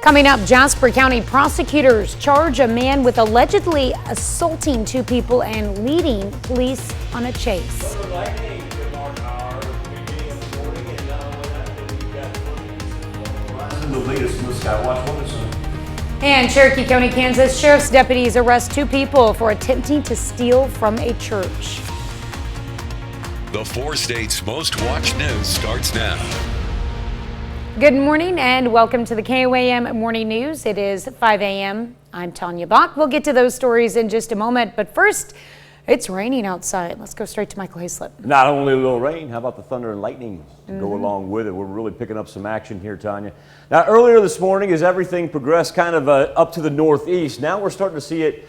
Coming up, Jasper County prosecutors charge a man with allegedly assaulting two people and leading police on a chase. The latest from the Skywatch Witness. And Cherokee County, Kansas, sheriff's deputies arrest two people for attempting to steal from a church. The 4 states' most watched news starts now. Good morning and welcome to the KOAM Morning News. It is 5 a.m. I'm Tanya Bach. We'll get to those stories in just a moment, but first, it's raining outside. Let's go straight to Michael Hayslip. Not only a little rain, how about the thunder and lightning to go along with it? We're really picking up some action here, Tanya. Now, earlier this morning, as everything progressed kind of up to the northeast, now we're starting to see it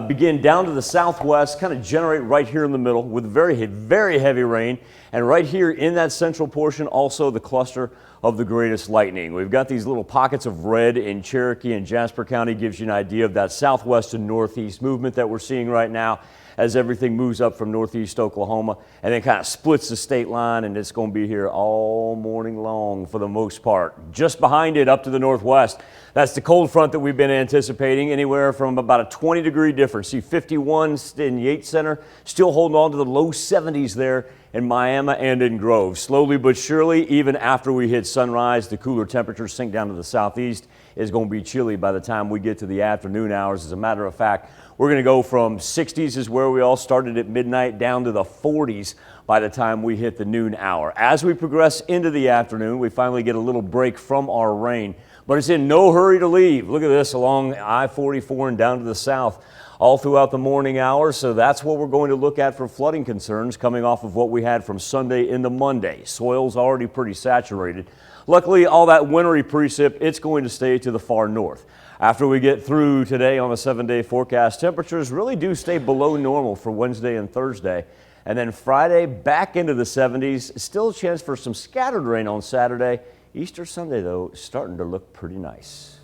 begin down to the southwest, kind of generate right here in the middle with very heavy rain. And right here in that central portion, also the cluster of the greatest lightning. We've got these little pockets of red in Cherokee and Jasper County. Gives you an idea of that southwest and northeast movement that we're seeing right now as everything moves up from northeast Oklahoma and then kind of splits the state line, and it's going to be here all morning long for the most part. Just behind it up to the northwest, that's the cold front that we've been anticipating, anywhere from about a 20-degree difference. See 51 in Yates Center, still holding on to the low 70s there in Miami and in Grove. Slowly but surely, even after we hit sunrise, the cooler temperatures sink down to the southeast. It's going to be chilly by the time we get to the afternoon hours. As a matter of fact, we're going to go from 60s is where we all started at midnight down to the 40s by the time we hit the noon hour. As we progress into the afternoon, we finally get a little break from our rain, but it's in no hurry to leave. Look at this along I-44 and down to the south all throughout the morning hours. So that's what we're going to look at for flooding concerns coming off of what we had from Sunday into Monday. Soil's already pretty saturated. Luckily, all that wintry precip, it's going to stay to the far north. After we get through today on the 7-day forecast, temperatures really do stay below normal for Wednesday and Thursday. And then Friday, back into the 70s. Still a chance for some scattered rain on Saturday. Easter Sunday, though, starting to look pretty nice.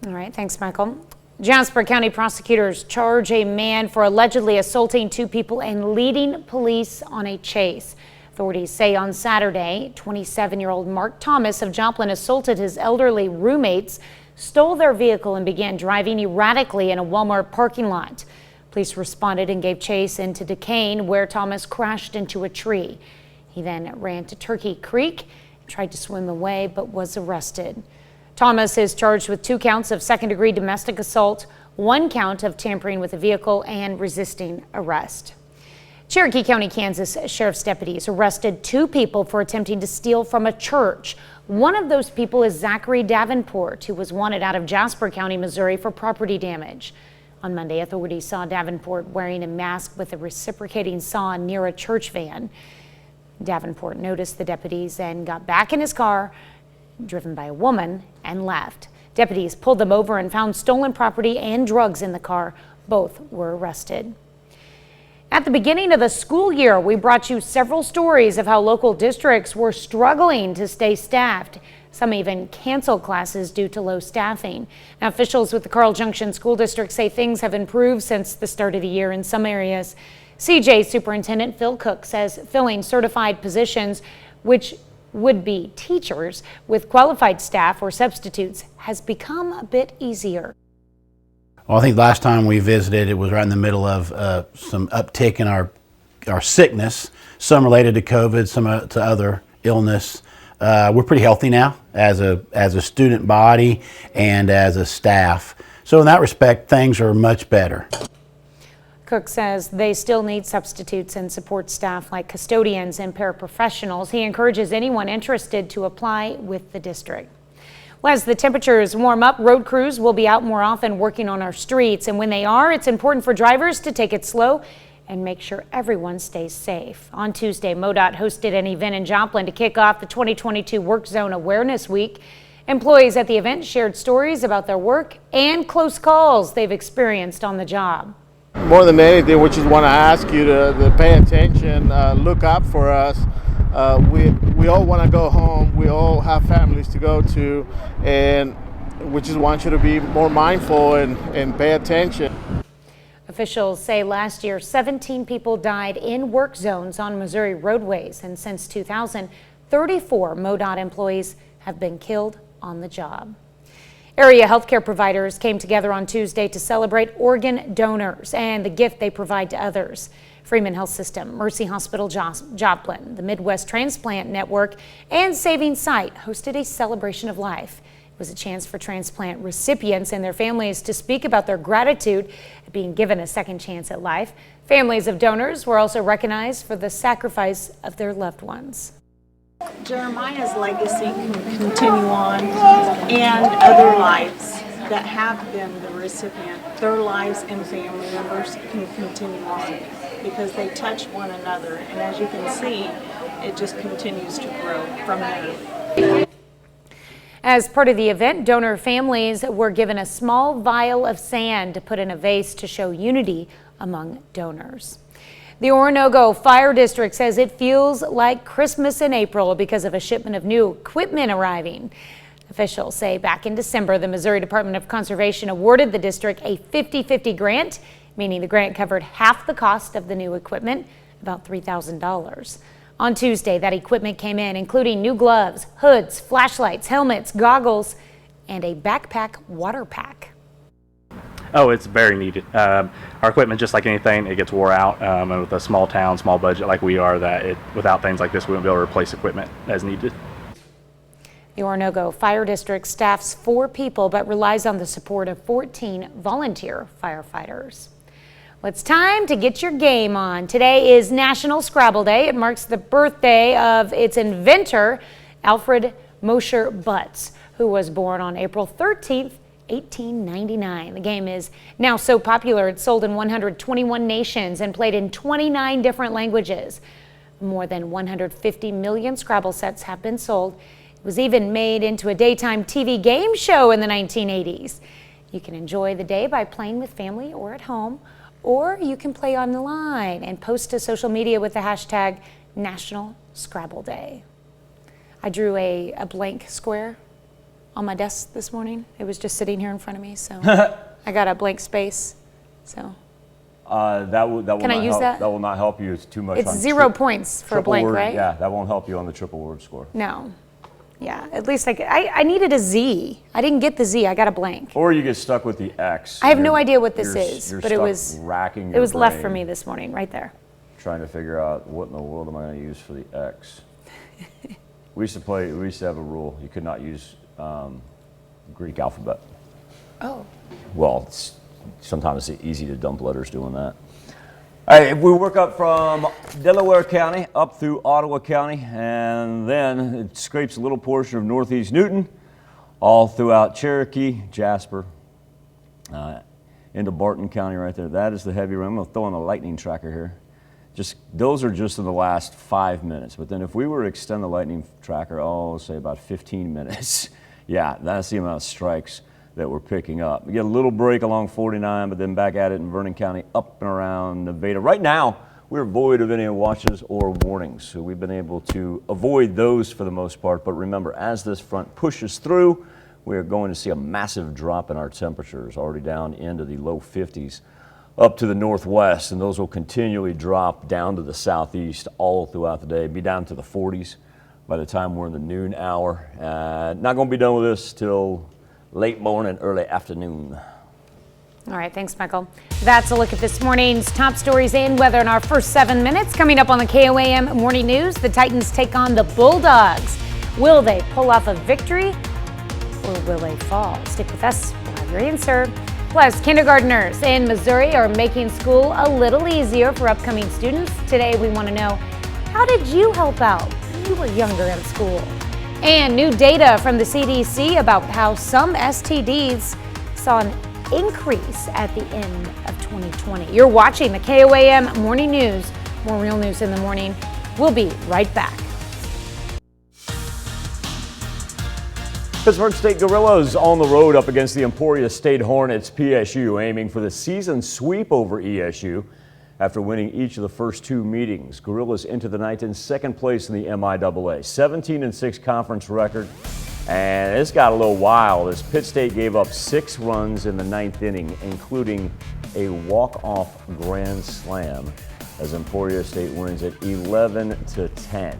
All right, thanks, Michael. Jasper County prosecutors charge a man for allegedly assaulting two people and leading police on a chase. Authorities say on Saturday, 27-year-old Mark Thomas of Joplin assaulted his elderly roommates, stole their vehicle, and began driving erratically in a Walmart parking lot. Police responded and gave chase into Duquesne, where Thomas crashed into a tree. He then ran to Turkey Creek, tried to swim away, but was arrested. Thomas is charged with 2 counts of second-degree domestic assault, 1 count of tampering with a vehicle, and resisting arrest. Cherokee County, Kansas sheriff's deputies arrested 2 people for attempting to steal from a church. One of those people is Zachary Davenport, who was wanted out of Jasper County, Missouri for property damage. On Monday, authorities saw Davenport wearing a mask with a reciprocating saw near a church van. Davenport noticed the deputies and got back in his car, driven by a woman, and left. Deputies pulled them over and found stolen property and drugs in the car. Both were arrested. At the beginning of the school year, we brought you several stories of how local districts were struggling to stay staffed. Some even canceled classes due to low staffing. Now, officials with the Carl Junction School District say things have improved since the start of the year in some areas. CJ Superintendent Phil Cook says filling certified positions, which would be teachers, with qualified staff or substitutes has become a bit easier. Well, I think last time we visited, it was right in the middle of some uptick in our sickness, some related to COVID, some to other illness. We're pretty healthy now as a student body and as a staff. So in that respect, things are much better. Cook says they still need substitutes and support staff like custodians and paraprofessionals. He encourages anyone interested to apply with the district. Well, as the temperatures warm up, road crews will be out more often working on our streets. And when they are, it's important for drivers to take it slow and make sure everyone stays safe. On Tuesday, MoDOT hosted an event in Joplin to kick off the 2022 Work Zone Awareness Week. Employees at the event shared stories about their work and close calls they've experienced on the job. More than anything, we just want to ask you to pay attention, look up for us. We all want to go home. We all have families to go to, and we just want you to be more mindful and pay attention. Officials say last year 17 people died in work zones on Missouri roadways, and since 2000, 34 MoDOT employees have been killed on the job. Area healthcare providers came together on Tuesday to celebrate organ donors and the gift they provide to others. Freeman Health System, Mercy Hospital Joplin, the Midwest Transplant Network, and Saving Sight hosted a celebration of life. It was a chance for transplant recipients and their families to speak about their gratitude at being given a second chance at life. Families of donors were also recognized for the sacrifice of their loved ones. Jeremiah's legacy can continue on, and other lives that have been the recipient, their lives and family members can continue on because they touch one another, and as you can see, it just continues to grow from there. As part of the event, donor families were given a small vial of sand to put in a vase to show unity among donors. The Oronogo Fire District says it feels like Christmas in April because of a shipment of new equipment arriving. Officials say back in December, the Missouri Department of Conservation awarded the district a 50-50 grant, meaning the grant covered half the cost of the new equipment, about $3,000. On Tuesday, that equipment came in, including new gloves, hoods, flashlights, helmets, goggles, and a backpack water pack. Oh, it's very needed. Our equipment, just like anything, it gets wore out. And with a small town, small budget like we are, without things like this, we wouldn't be able to replace equipment as needed. The Oronogo Fire District staffs 4 people, but relies on the support of 14 volunteer firefighters. Well, it's time to get your game on. Today is National Scrabble Day. It marks the birthday of its inventor, Alfred Mosher Butts, who was born on April 13th, 1899. The game is now so popular it's sold in 121 nations and played in 29 different languages. More than 150 million Scrabble sets have been sold. It was even made into a daytime TV game show in the 1980s. You can enjoy the day by playing with family or at home, or you can play online and post to social media with the hashtag National Scrabble Day. I drew a blank square on my desk this morning. It was just sitting here in front of me, so I got a blank space. So that will Can I use that? That will not help you. It's too much. It's on 0 points for a blank, word, right? Yeah, that won't help you on the triple word score. No. Yeah, at least I needed a Z. I didn't get the Z. I got a blank. Or you get stuck with the X. I have no idea what this you're is, you're but it stuck was racking it was your left for brain, me this morning, right there. trying to figure out what in the world am I going to use for the X. We used to have a rule. You could not use Greek alphabet. Oh. Well, sometimes it's easy to dump letters doing that. All right, if we work up from Delaware County up through Ottawa County, and then it scrapes a little portion of northeast Newton, all throughout Cherokee, Jasper, into Barton County right there. That is the heavy rain. I'm going to throw in a lightning tracker here. Those are just in the last 5 minutes. But then if we were to extend the lightning tracker, say about 15 minutes, yeah, that's the amount of strikes that we're picking up. We get a little break along 49, but then back at it in Vernon County, up and around Nevada. Right now, we're void of any watches or warnings, so we've been able to avoid those for the most part. But remember, as this front pushes through, we're going to see a massive drop in our temperatures, already down into the low 50s up to the northwest, and those will continually drop down to the southeast all throughout the day, be down to the 40s by the time we're in the noon hour. Not going to be done with this till late morning, early afternoon. All right, thanks, Michael. That's a look at this morning's top stories and weather in our first 7 minutes. Coming up on the KOAM Morning News, the Titans take on the Bulldogs. Will they pull off a victory or will they fall? Stick with us. We'll have your answer. Plus, kindergartners in Missouri are making school a little easier for upcoming students. Today, we want to know, how did you help out when you were younger in school? And new data from the CDC about how some STDs saw an increase at the end of 2020. You're watching the KOAM Morning News. More real news in the morning. We'll be right back. Pittsburgh State Gorillas on the road up against the Emporia State Hornets. PSU aiming for the season sweep over ESU after winning each of the first 2 meetings. Gorillas into the night in second place in the MIAA. 17-6 conference record. And it's got a little wild as Pitt State gave up 6 runs in the 9th inning, including a walk-off grand slam as Emporia State wins at 11-10.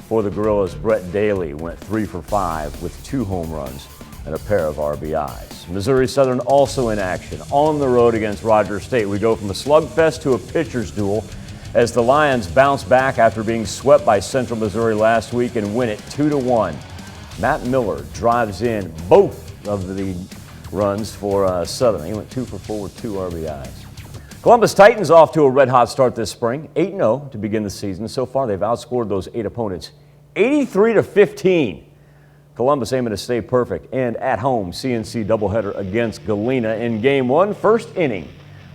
For the Gorillas, Brett Daly went 3 for 5 with 2 home runs. and a pair of RBIs. Missouri Southern also in action on the road against Rogers State. We go from a slugfest to a pitcher's duel as the Lions bounce back after being swept by Central Missouri last week and win it 2-1. Matt Miller drives in both of the runs for Southern. He went 2 for 4 with 2 RBIs. Columbus Titans off to a red-hot start this spring, 8-0 to begin the season. So far, they've outscored those 8 opponents 83-15. Columbus aiming to stay perfect, and at home, CNC doubleheader against Galena in Game 1, first inning.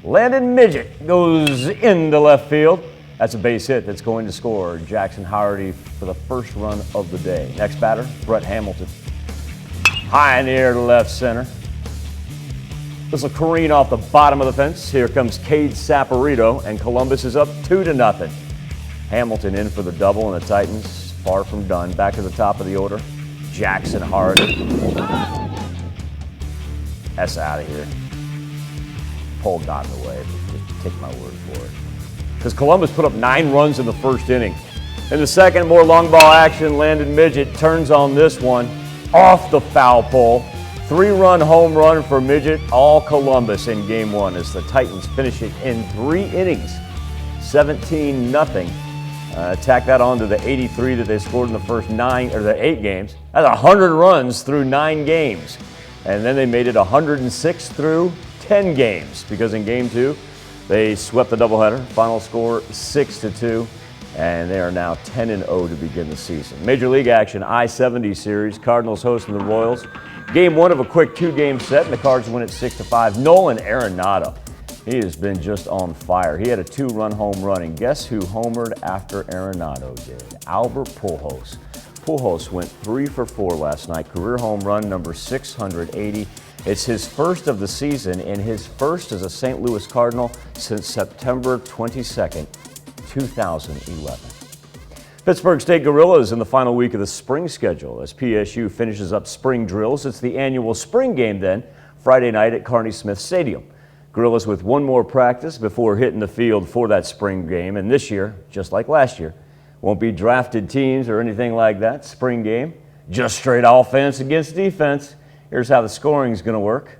Landon Midget goes into left field. That's a base hit that's going to score Jackson Howardy for the first run of the day. Next batter, Brett Hamilton. High in the air to left center. This will careen off the bottom of the fence. Here comes Cade Saporito, and Columbus is up 2-0. Hamilton in for the double, and the Titans far from done. Back to the top of the order, Jackson Howardy. That's out of here. Pole got in the way, but take my word for it. Because Columbus put up 9 runs in the first inning. In the second, more long ball action. Landon Midget turns on this one off the foul pole. 3-run home run for Midget, all Columbus in Game 1 as the Titans finish it in 3 innings, 17-0. Tack that on to the 83 that they scored in the first 8 games. That's 100 runs through 9 games. And then they made it 106 through 10 games because in Game 2, they swept the doubleheader. Final score 6-2, and they are now 10-0 to begin the season. Major League action, I-70 series. Cardinals hosting the Royals. Game 1 of a quick 2-game set, and the Cards win at 6-5. Nolan Arenado, he has been just on fire. He had a 2-run home run, and guess who homered after Arenado did? Albert Pujols. Pujols went 3 for 4 last night. Career home run number 680. It's his first of the season and his first as a St. Louis Cardinal since September 22nd, 2011. Pittsburgh State Gorillas in the final week of the spring schedule as PSU finishes up spring drills. It's the annual spring game then, Friday night at Carney Smith Stadium. Gorillas with one more practice before hitting the field for that spring game. And this year, just like last year, won't be drafted teams or anything like that. Spring game, just straight offense against defense. Here's how the scoring is going to work.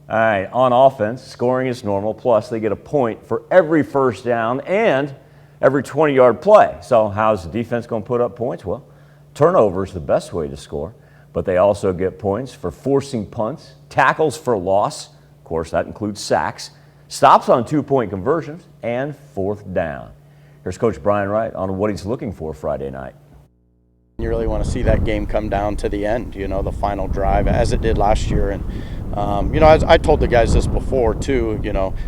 All right, on offense, scoring is normal, plus they get a point for every first down and every 20-yard play. So how's the defense going to put up points? Well, turnover is the best way to score, but they also get points for forcing punts, tackles for loss, of course that includes sacks, stops on 2-point conversions, and fourth down. Here's Coach Brian Wright on what he's looking for Friday night. You really want to see that game come down to the end, the final drive, as it did last year. And, as I told the guys this before, too,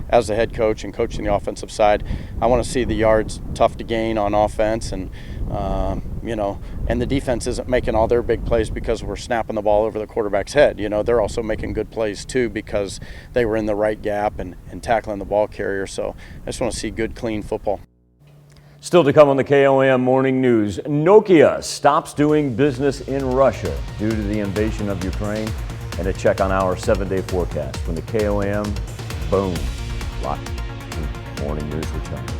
as the head coach and coaching the offensive side, I want to see the yards tough to gain on offense. And, and the defense isn't making all their big plays because we're snapping the ball over the quarterback's head. They're also making good plays, too, because they were in the right gap and tackling the ball carrier. So I just want to see good, clean football. Still to come on the KOAM Morning News, Nokia stops doing business in Russia due to the invasion of Ukraine, and a check on our 7-day forecast. When the KOAM, boom, Morning News returns.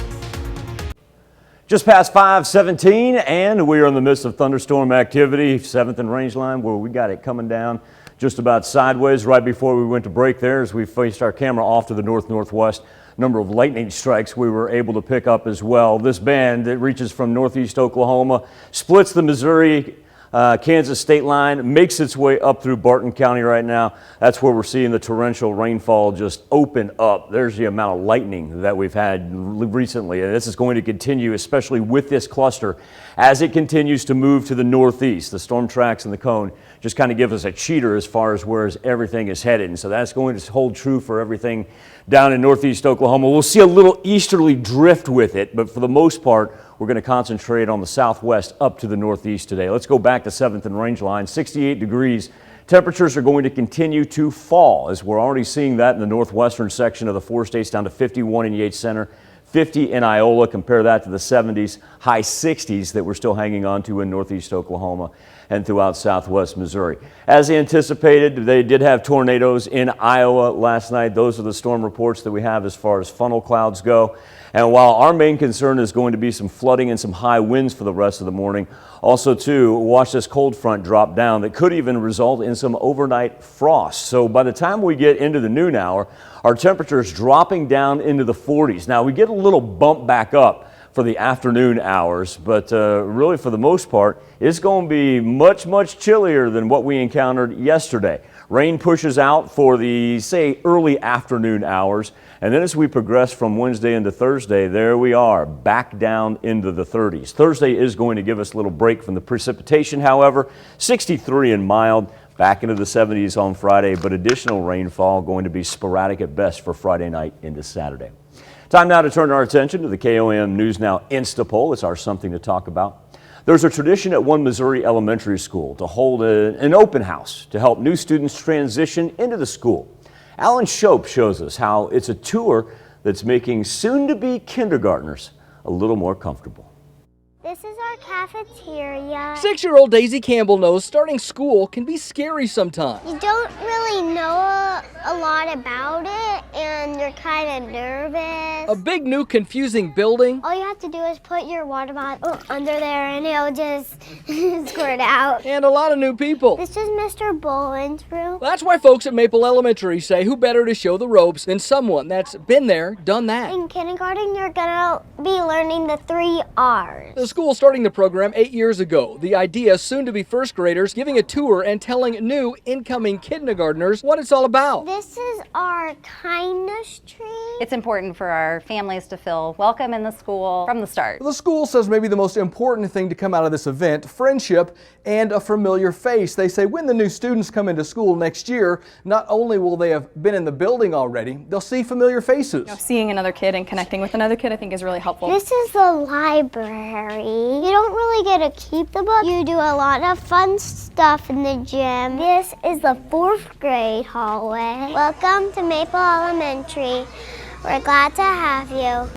Just past 5:17, and we are in the midst of thunderstorm activity, 7th and Rangeline, where we got it coming down just about sideways right before we went to break there as we faced our camera off to the north-northwest. Number of lightning strikes we were able to pick up as well. This band that reaches from northeast Oklahoma, splits the Missouri Kansas state line, makes its way up through Barton County right now. That's where we're seeing the torrential rainfall just open up. There's the amount of lightning that we've had recently, and this is going to continue, especially with this cluster as it continues to move to the northeast. The storm tracks and the cone just kind of give us a cheater as far as where everything is headed, and so that's going to hold true for everything down in northeast Oklahoma. We'll see a little easterly drift with it, but for the most part, we're going to concentrate on the southwest up to the northeast today. Let's go back to 7th and Rangeline, 68 degrees. Temperatures are going to continue to fall as we're already seeing that in the northwestern section of the 4 states down to 51 in Yates Center, 50 in Iola. Compare that to the 70s, high 60s that we're still hanging on to in northeast Oklahoma and throughout southwest Missouri. As anticipated, they did have tornadoes in Iowa last night. Those are the storm reports that we have as far as funnel clouds go. And while our main concern is going to be some flooding and some high winds for the rest of the morning, also too, watch this cold front drop down that could even result in some overnight frost. So by the time we get into the noon hour, our temperature is dropping down into the 40s. Now we get a little bump back up for the afternoon hours, but really for the most part, it's going to be much, much chillier than what we encountered yesterday. Rain pushes out for the, say, early afternoon hours, and then as we progress from Wednesday into Thursday, there we are, back down into the 30s. Thursday is going to give us a little break from the precipitation, however, 63 and mild, back into the 70s on Friday, but additional rainfall going to be sporadic at best for Friday night into Saturday. Time now to turn our attention to the KOAM News Now Instapoll. It's our something to talk about. There's a tradition at one Missouri elementary school to hold an open house to help new students transition into the school. Alan Shope shows us how it's a tour that's making soon-to-be kindergartners a little more comfortable. This is our cafeteria. 6-year-old Daisy Campbell knows starting school can be scary sometimes. You don't really know a lot about it, and you're kind of nervous. A big, new, confusing building. All you have to do is put your water bottle under there, and it'll just squirt out. And a lot of new people. This is Mr. Bowen's room. That's why folks at Maple Elementary say who better to show the ropes than someone that's been there, done that. In kindergarten, you're gonna be learning the 3 R's. The school starting the program 8 years ago. The idea, soon to be first graders, giving a tour and telling new incoming kindergartners what it's all about. This is our kindness tree. It's important for our families to feel welcome in the school from the start. The school says maybe the most important thing to come out of this event, friendship and a familiar face. They say when the new students come into school next year, not only will they have been in the building already, they'll see familiar faces. Seeing another kid and connecting with another kid I think is really helpful. This is the library. You don't really get to keep the book. You do a lot of fun stuff in the gym. This is the 4th grade hallway. Welcome to Maple Elementary. We're glad to have you.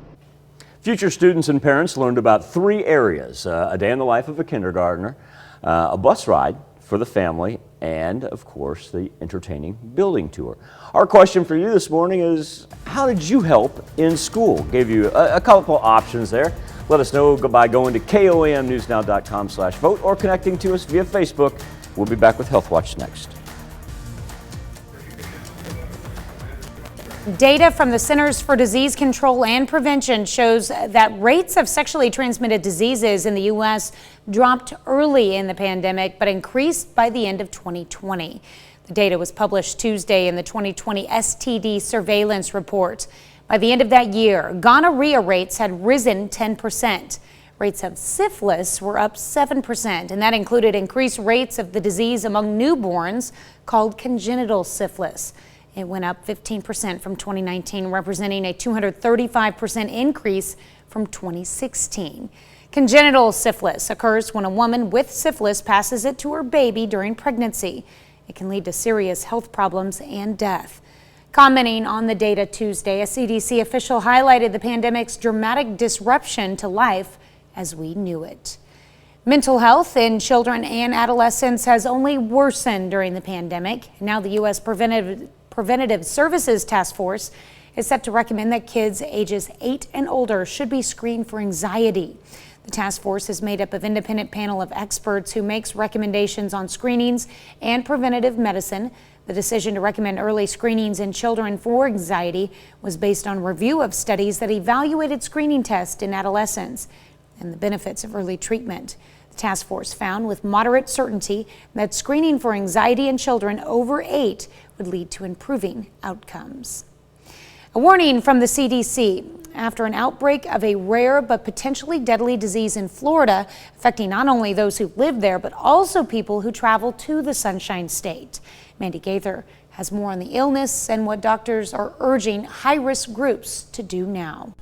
Future students and parents learned about 3 areas, a day in the life of a kindergartner, a bus ride for the family, and of course the entertaining building tour. Our question for you this morning is, how did you help in school? Gave you a couple options there. Let us know by going to KOAMnewsnow.com/vote or connecting to us via Facebook. We'll be back with Health Watch next. Data from the Centers for Disease Control and Prevention shows that rates of sexually transmitted diseases in the U.S. dropped early in the pandemic, but increased by the end of 2020. The data was published Tuesday in the 2020 STD surveillance report. By the end of that year, gonorrhea rates had risen 10%. Rates of syphilis were up 7%, and that included increased rates of the disease among newborns called congenital syphilis. It went up 15% from 2019, representing a 235% increase from 2016. Congenital syphilis occurs when a woman with syphilis passes it to her baby during pregnancy. It can lead to serious health problems and death. Commenting on the data Tuesday, a CDC official highlighted the pandemic's dramatic disruption to life as we knew it. Mental health in children and adolescents has only worsened during the pandemic. Now the U.S. Preventative Services Task Force is set to recommend that kids ages 8 and older should be screened for anxiety. The task force is made up of an independent panel of experts who makes recommendations on screenings and preventative medicine. The decision to recommend early screenings in children for anxiety was based on review of studies that evaluated screening tests in adolescents and the benefits of early treatment. The task force found with moderate certainty that screening for anxiety in children over 8 would lead to improving outcomes. A warning from the CDC after an outbreak of a rare but potentially deadly disease in Florida, affecting not only those who live there, but also people who travel to the Sunshine State. Mandy Gaither has more on the illness and what doctors are urging high-risk groups to do now.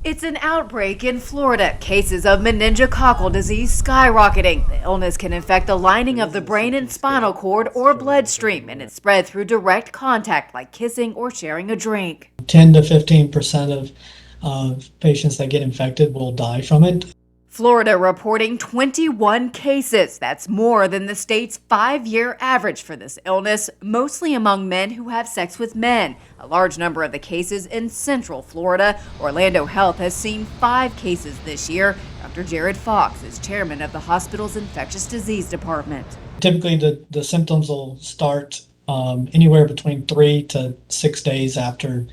It's an outbreak in Florida. Cases of meningococcal disease skyrocketing. The illness can infect the lining of the brain and spinal cord or bloodstream, and it's spread through direct contact like kissing or sharing a drink. 10 to 15% of patients that get infected will die from it. Florida reporting 21 cases. That's more than the state's 5-year average for this illness, mostly among men who have sex with men. A large number of the cases in Central Florida. Orlando Health has seen 5 cases this year. Dr. Jared Fox is chairman of the hospital's infectious disease department. Typically, the symptoms will start anywhere between 3 to 6 days after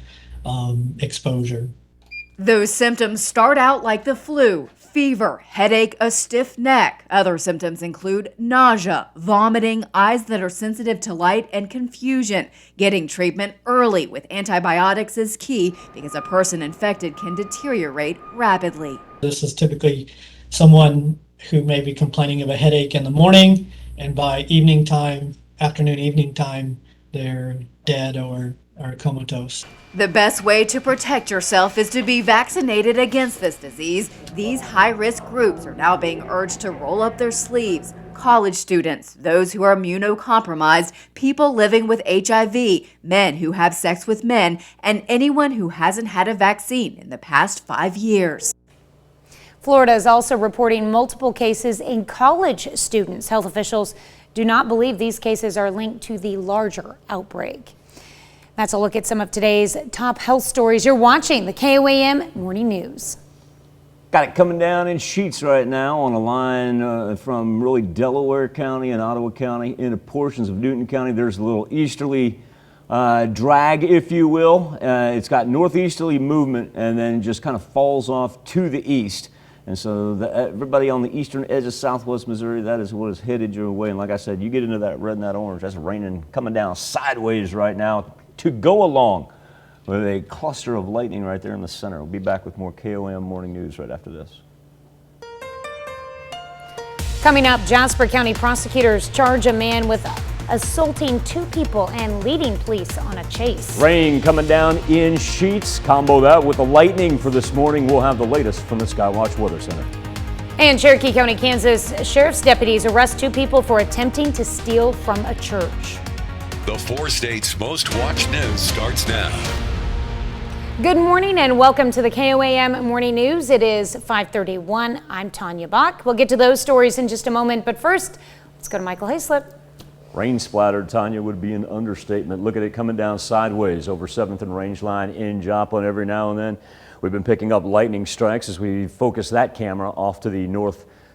exposure. Those symptoms start out like the flu. Fever, headache, a stiff neck. Other symptoms include nausea, vomiting, eyes that are sensitive to light, and confusion. Getting treatment early with antibiotics is key because a person infected can deteriorate rapidly. This is typically someone who may be complaining of a headache in the morning, and by evening time, evening time, they're dead or comatose. The best way to protect yourself is to be vaccinated against this disease. These high-risk groups are now being urged to roll up their sleeves. College students, those who are immunocompromised, people living with HIV, men who have sex with men, and anyone who hasn't had a vaccine in the past 5 years. Florida is also reporting multiple cases in college students. Health officials do not believe these cases are linked to the larger outbreak. That's a look at some of today's top health stories. You're watching the KOAM Morning News. Got it coming down in sheets right now on a line from really Delaware County and Ottawa County into portions of Newton County. There's a little easterly drag, if you will. It's got northeasterly movement and then just kind of falls off to the east. And so everybody on the eastern edge of southwest Missouri, that is what is headed your way. And like I said, you get into that red and that orange, that's raining coming down sideways right now to go along with a cluster of lightning right there in the center. We'll be back with more KOAM Morning News right after this. Coming up, Jasper County prosecutors charge a man with assaulting 2 people and leading police on a chase. Rain coming down in sheets. Combo that with the lightning for this morning. We'll have the latest from the Skywatch Weather Center. And Cherokee County, Kansas, sheriff's deputies arrest 2 people for attempting to steal from a church. The 4 states' most watched news starts now. Good morning and welcome to the KOAM Morning News. It is 5:31. I'm Tanya Bach. We'll get to those stories in just a moment, but first, let's go to Michael Hayslip. Rain splattered, Tanya, would be an understatement. Look at it coming down sideways over 7th and Range Line in Joplin every now and then. We've been picking up lightning strikes as we focus that camera off to the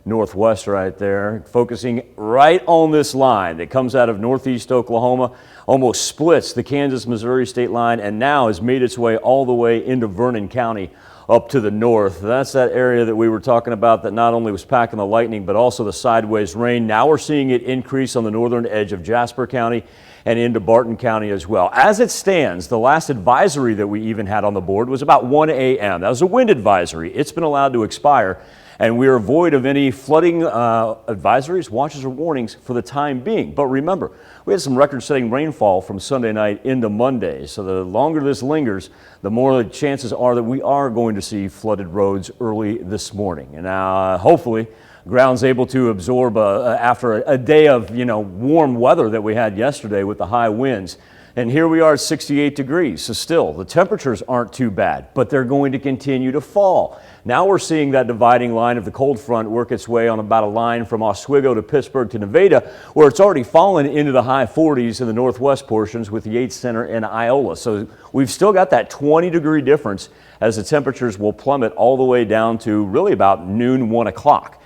northwest right there, focusing right on this line that comes out of northeast Oklahoma, almost splits the Kansas-Missouri state line, and now has made its way all the way into Vernon County up to the north. That's that area that we were talking about that not only was packing the lightning, but also the sideways rain. Now we're seeing it increase on the northern edge of Jasper County and into Barton County as well. As it stands, the last advisory that we even had on the board was about 1 a.m. That was a wind advisory. It's been allowed to expire, and we are void of any flooding advisories, watches, or warnings for the time being. But remember, we had some record-setting rainfall from Sunday night into Monday, so the longer this lingers, the more the chances are that we are going to see flooded roads early this morning. And now, hopefully, ground's able to absorb after a day of warm weather that we had yesterday with the high winds. And here we are at 68 degrees, so still the temperatures aren't too bad, but they're going to continue to fall. Now we're seeing that dividing line of the cold front work its way on about a line from Oswego to Pittsburgh to Nevada, where it's already fallen into the high 40s in the northwest portions with the Yates Center and Iola. So we've still got that 20-degree difference as the temperatures will plummet all the way down to really about noon, 1 o'clock.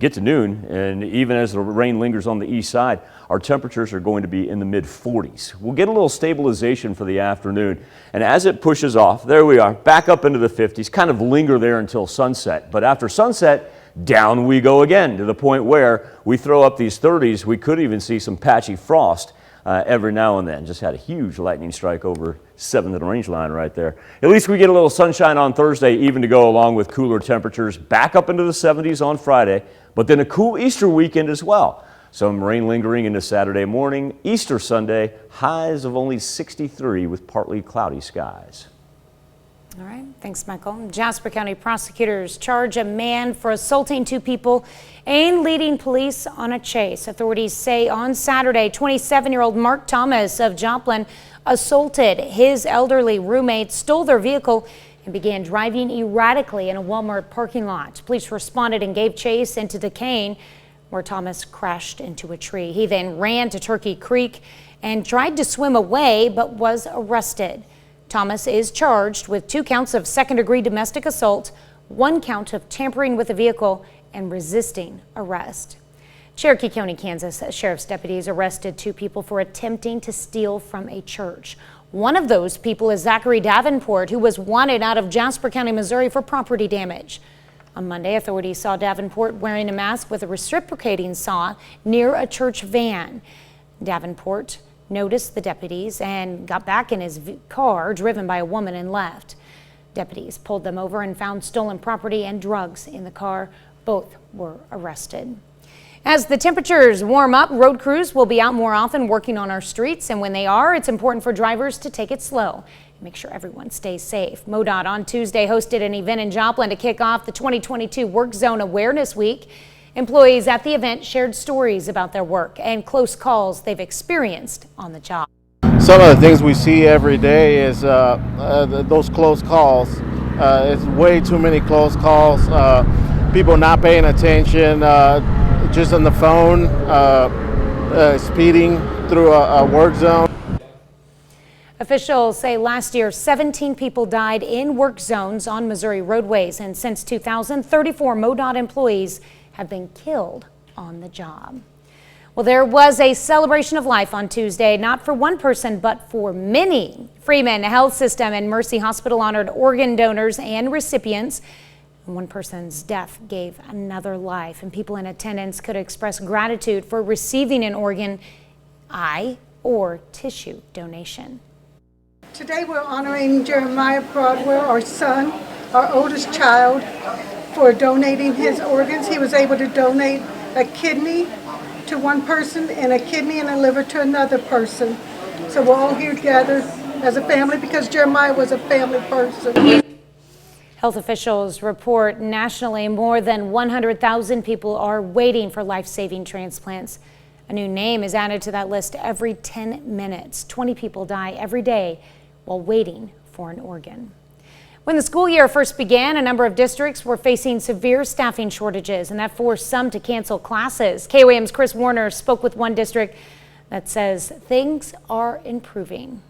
Get to noon, and even as the rain lingers on the east side, our temperatures are going to be in the mid-40s. We'll get a little stabilization for the afternoon, and as it pushes off, there we are, back up into the 50s, kind of linger there until sunset. But after sunset, down we go again to the point where we throw up these 30s. We could even see some patchy frost every now and then. Just had a huge lightning strike over 7th and Range Line right there. At least we get a little sunshine on Thursday, even to go along with cooler temperatures back up into the 70s on Friday, but then a cool Easter weekend as well. Some rain lingering into Saturday morning. Easter Sunday, highs of only 63 with partly cloudy skies. All right, thanks, Michael. Jasper County prosecutors charge a man for assaulting 2 people and leading police on a chase. Authorities say on Saturday, 27-year-old Mark Thomas of Joplin assaulted his elderly roommate, stole their vehicle, and began driving erratically in a Walmart parking lot. Police responded and gave chase into Duquesne, where Thomas crashed into a tree. He then ran to Turkey Creek and tried to swim away, but was arrested. Thomas is charged with 2 counts of second-degree domestic assault, 1 count of tampering with a vehicle, and resisting arrest. Cherokee County, Kansas Sheriff's deputies arrested 2 people for attempting to steal from a church. One of those people is Zachary Davenport, who was wanted out of Jasper County, Missouri for property damage. On Monday, authorities saw Davenport wearing a mask with a reciprocating saw near a church van. Davenport noticed the deputies and got back in his car driven by a woman and left. Deputies pulled them over and found stolen property and drugs in the car. Both were arrested. As the temperatures warm up, road crews will be out more often working on our streets, and when they are, it's important for drivers to take it slow. Make sure everyone stays safe. MoDOT on Tuesday hosted an event in Joplin to kick off the 2022 Work Zone Awareness Week. Employees at the event shared stories about their work and close calls they've experienced on the job. Some of the things we see every day is those close calls. It's way too many close calls. People not paying attention, just on the phone, speeding through a work zone. Officials say last year 17 people died in work zones on Missouri roadways, and since 2000, 34 MoDOT employees have been killed on the job. Well, there was a celebration of life on Tuesday, not for one person, but for many. Freeman Health System and Mercy Hospital honored organ donors and recipients. One person's death gave another life, and people in attendance could express gratitude for receiving an organ, eye, or tissue donation. Today we're honoring Jeremiah Broadwell, our son, our oldest child, for donating his organs. He was able to donate a kidney to one person and a kidney and a liver to another person. So we're all here together as a family because Jeremiah was a family person. Health officials report nationally more than 100,000 people are waiting for life-saving transplants. A new name is added to that list every 10 minutes. 20 people die every day while waiting for an organ. When the school year first began, a number of districts were facing severe staffing shortages, and that forced some to cancel classes. KOAM's Chris Warner spoke with one district that says things are improving.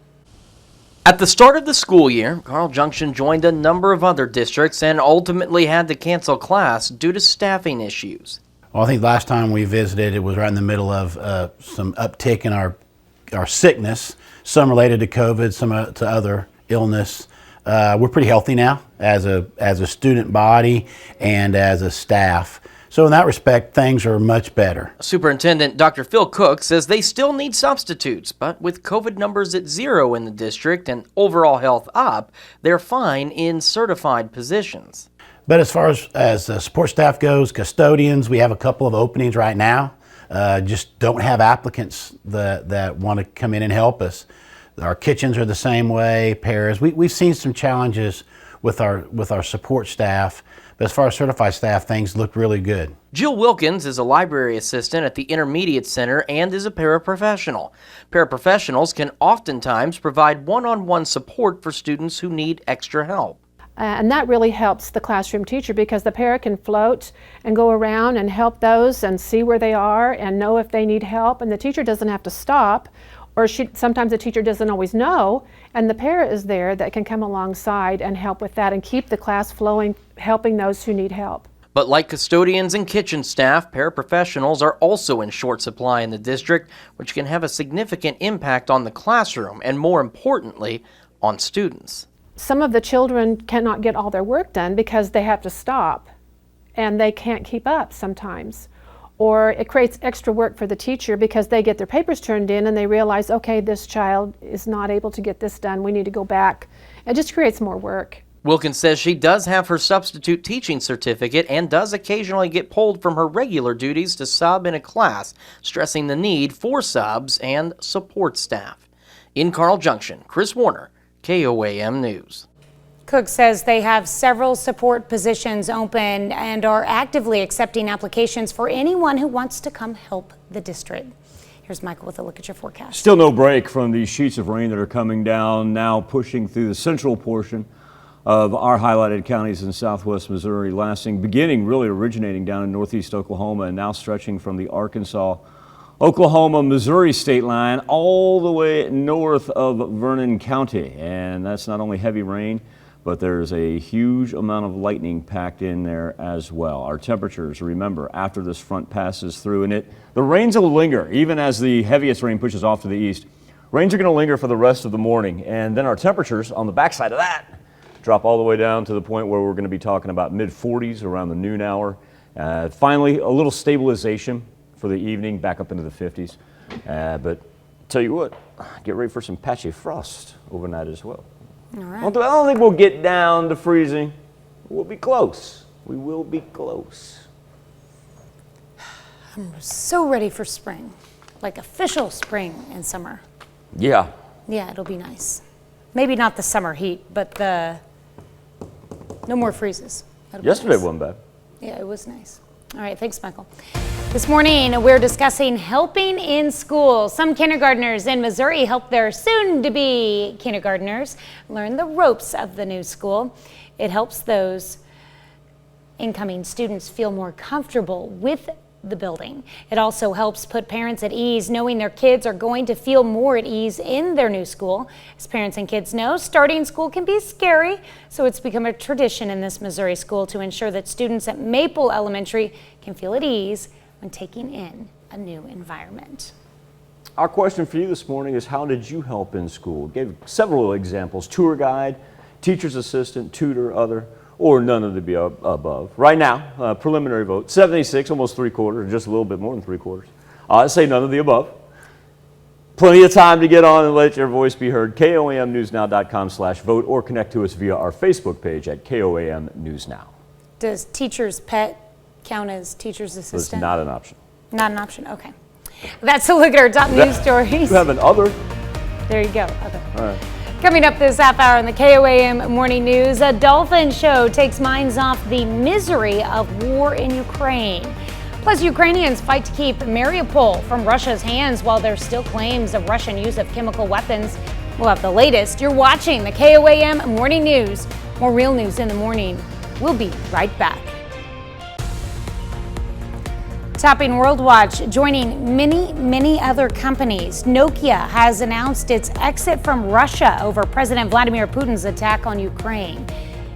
At the start of the school year, Carl Junction joined a number of other districts and ultimately had to cancel class due to staffing issues. Well, I think last time we visited, it was right in the middle of some uptick in our sickness, some related to COVID, some to other illness. We're pretty healthy now as a student body and as a staff. So in that respect, things are much better. Superintendent Dr. Phil Cook says they still need substitutes, but with COVID numbers at 0 in the district and overall health up, they're fine in certified positions. But as far as support staff goes, custodians, we have a couple of openings right now. Just don't have applicants that want to come in and help us. Our kitchens are the same way, pairs. We've seen some challenges with our support staff, but as far as certified staff, things look really good. Jill Wilkins is a library assistant at the Intermediate Center and is a paraprofessional. Paraprofessionals can oftentimes provide one-on-one support for students who need extra help. And that really helps the classroom teacher because the para can float and go around and help those and see where they are and know if they need help, and the teacher doesn't have to stop, or sometimes the teacher doesn't always know, and the para is there that can come alongside and help with that and keep the class flowing, helping those who need help. But like custodians and kitchen staff, paraprofessionals are also in short supply in the district, which can have a significant impact on the classroom and, more importantly, on students. Some of the children cannot get all their work done because they have to stop and they can't keep up sometimes. Or it creates extra work for the teacher because they get their papers turned in and they realize, okay, this child is not able to get this done, we need to go back. It just creates more work. Wilkins says she does have her substitute teaching certificate and does occasionally get pulled from her regular duties to sub in a class, stressing the need for subs and support staff. In Carl Junction, Chris Warner, KOAM News. Cook says they have several support positions open and are actively accepting applications for anyone who wants to come help the district. Here's Michael with a look at your forecast. Still no break from these sheets of rain that are coming down, now pushing through the central portion of our highlighted counties in southwest Missouri, originating down in northeast Oklahoma and now stretching from the Arkansas, Oklahoma, Missouri state line all the way north of Vernon County. And that's not only heavy rain, but there's a huge amount of lightning packed in there as well. Our temperatures, remember, after this front passes through, and the rains will linger even as the heaviest rain pushes off to the east. Rains are going to linger for the rest of the morning, and then our temperatures on the backside of that drop all the way down to the point where we're going to be talking about mid-40s around the noon hour. Finally, a little stabilization for the evening, back up into the 50s. But tell you what, get ready for some patchy frost overnight as well. All right. I don't think we'll get down to freezing. We'll be close. We will be close. I'm so ready for spring, like official spring and summer. Yeah. Yeah, it'll be nice. Maybe not the summer heat, but no more freezes. Yesterday wasn't bad. Yeah, it was nice. All right, thanks, Michael. This morning, we're discussing helping in school. Some kindergartners in Missouri help their soon-to-be kindergartners learn the ropes of the new school. It helps those incoming students feel more comfortable with the building. It also helps put parents at ease knowing their kids are going to feel more at ease in their new school. As parents and kids know, starting school can be scary, so it's become a tradition in this Missouri school to ensure that students at Maple Elementary can feel at ease when taking in a new environment. Our question for you this morning is, how did you help in school? Gave several examples: tour guide, teacher's assistant, tutor, other, or none of the above. Right now, preliminary vote, 76, almost 3/4, just a little bit more than 3/4. Say none of the above. Plenty of time to get on and let your voice be heard. KOAMnewsnow.com/vote, or connect to us via our Facebook page at KOAM News Now. Does teacher's pet count as teacher's assistant? It's not an option. Not an option, okay. That's a look at our top news stories. You have an other. There you go, other. All right. Coming up this half hour in the KOAM Morning News, a Dolphin Show takes minds off the misery of war in Ukraine. Plus, Ukrainians fight to keep Mariupol from Russia's hands while there's still claims of Russian use of chemical weapons. We'll have the latest. You're watching the KOAM Morning News. More real news in the morning. We'll be right back. Topping World Watch, joining many other companies, Nokia has announced its exit from Russia over President Vladimir Putin's attack on Ukraine.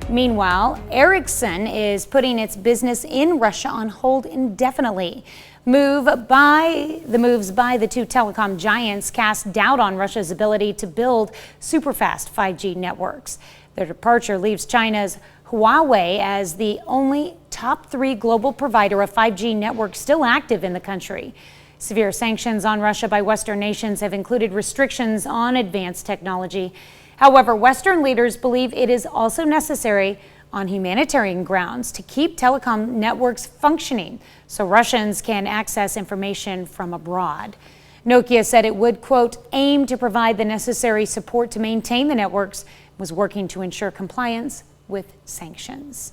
Meanwhile, Ericsson is putting its business in Russia on hold indefinitely. The moves by the two telecom giants cast doubt on Russia's ability to build superfast 5G networks. Their departure leaves China's Huawei as the only top 3 global provider of 5G networks still active in the country. Severe sanctions on Russia by Western nations have included restrictions on advanced technology. However, Western leaders believe it is also necessary on humanitarian grounds to keep telecom networks functioning so Russians can access information from abroad. Nokia said it would, quote, aim to provide the necessary support to maintain the networks, and was working to ensure compliance with sanctions.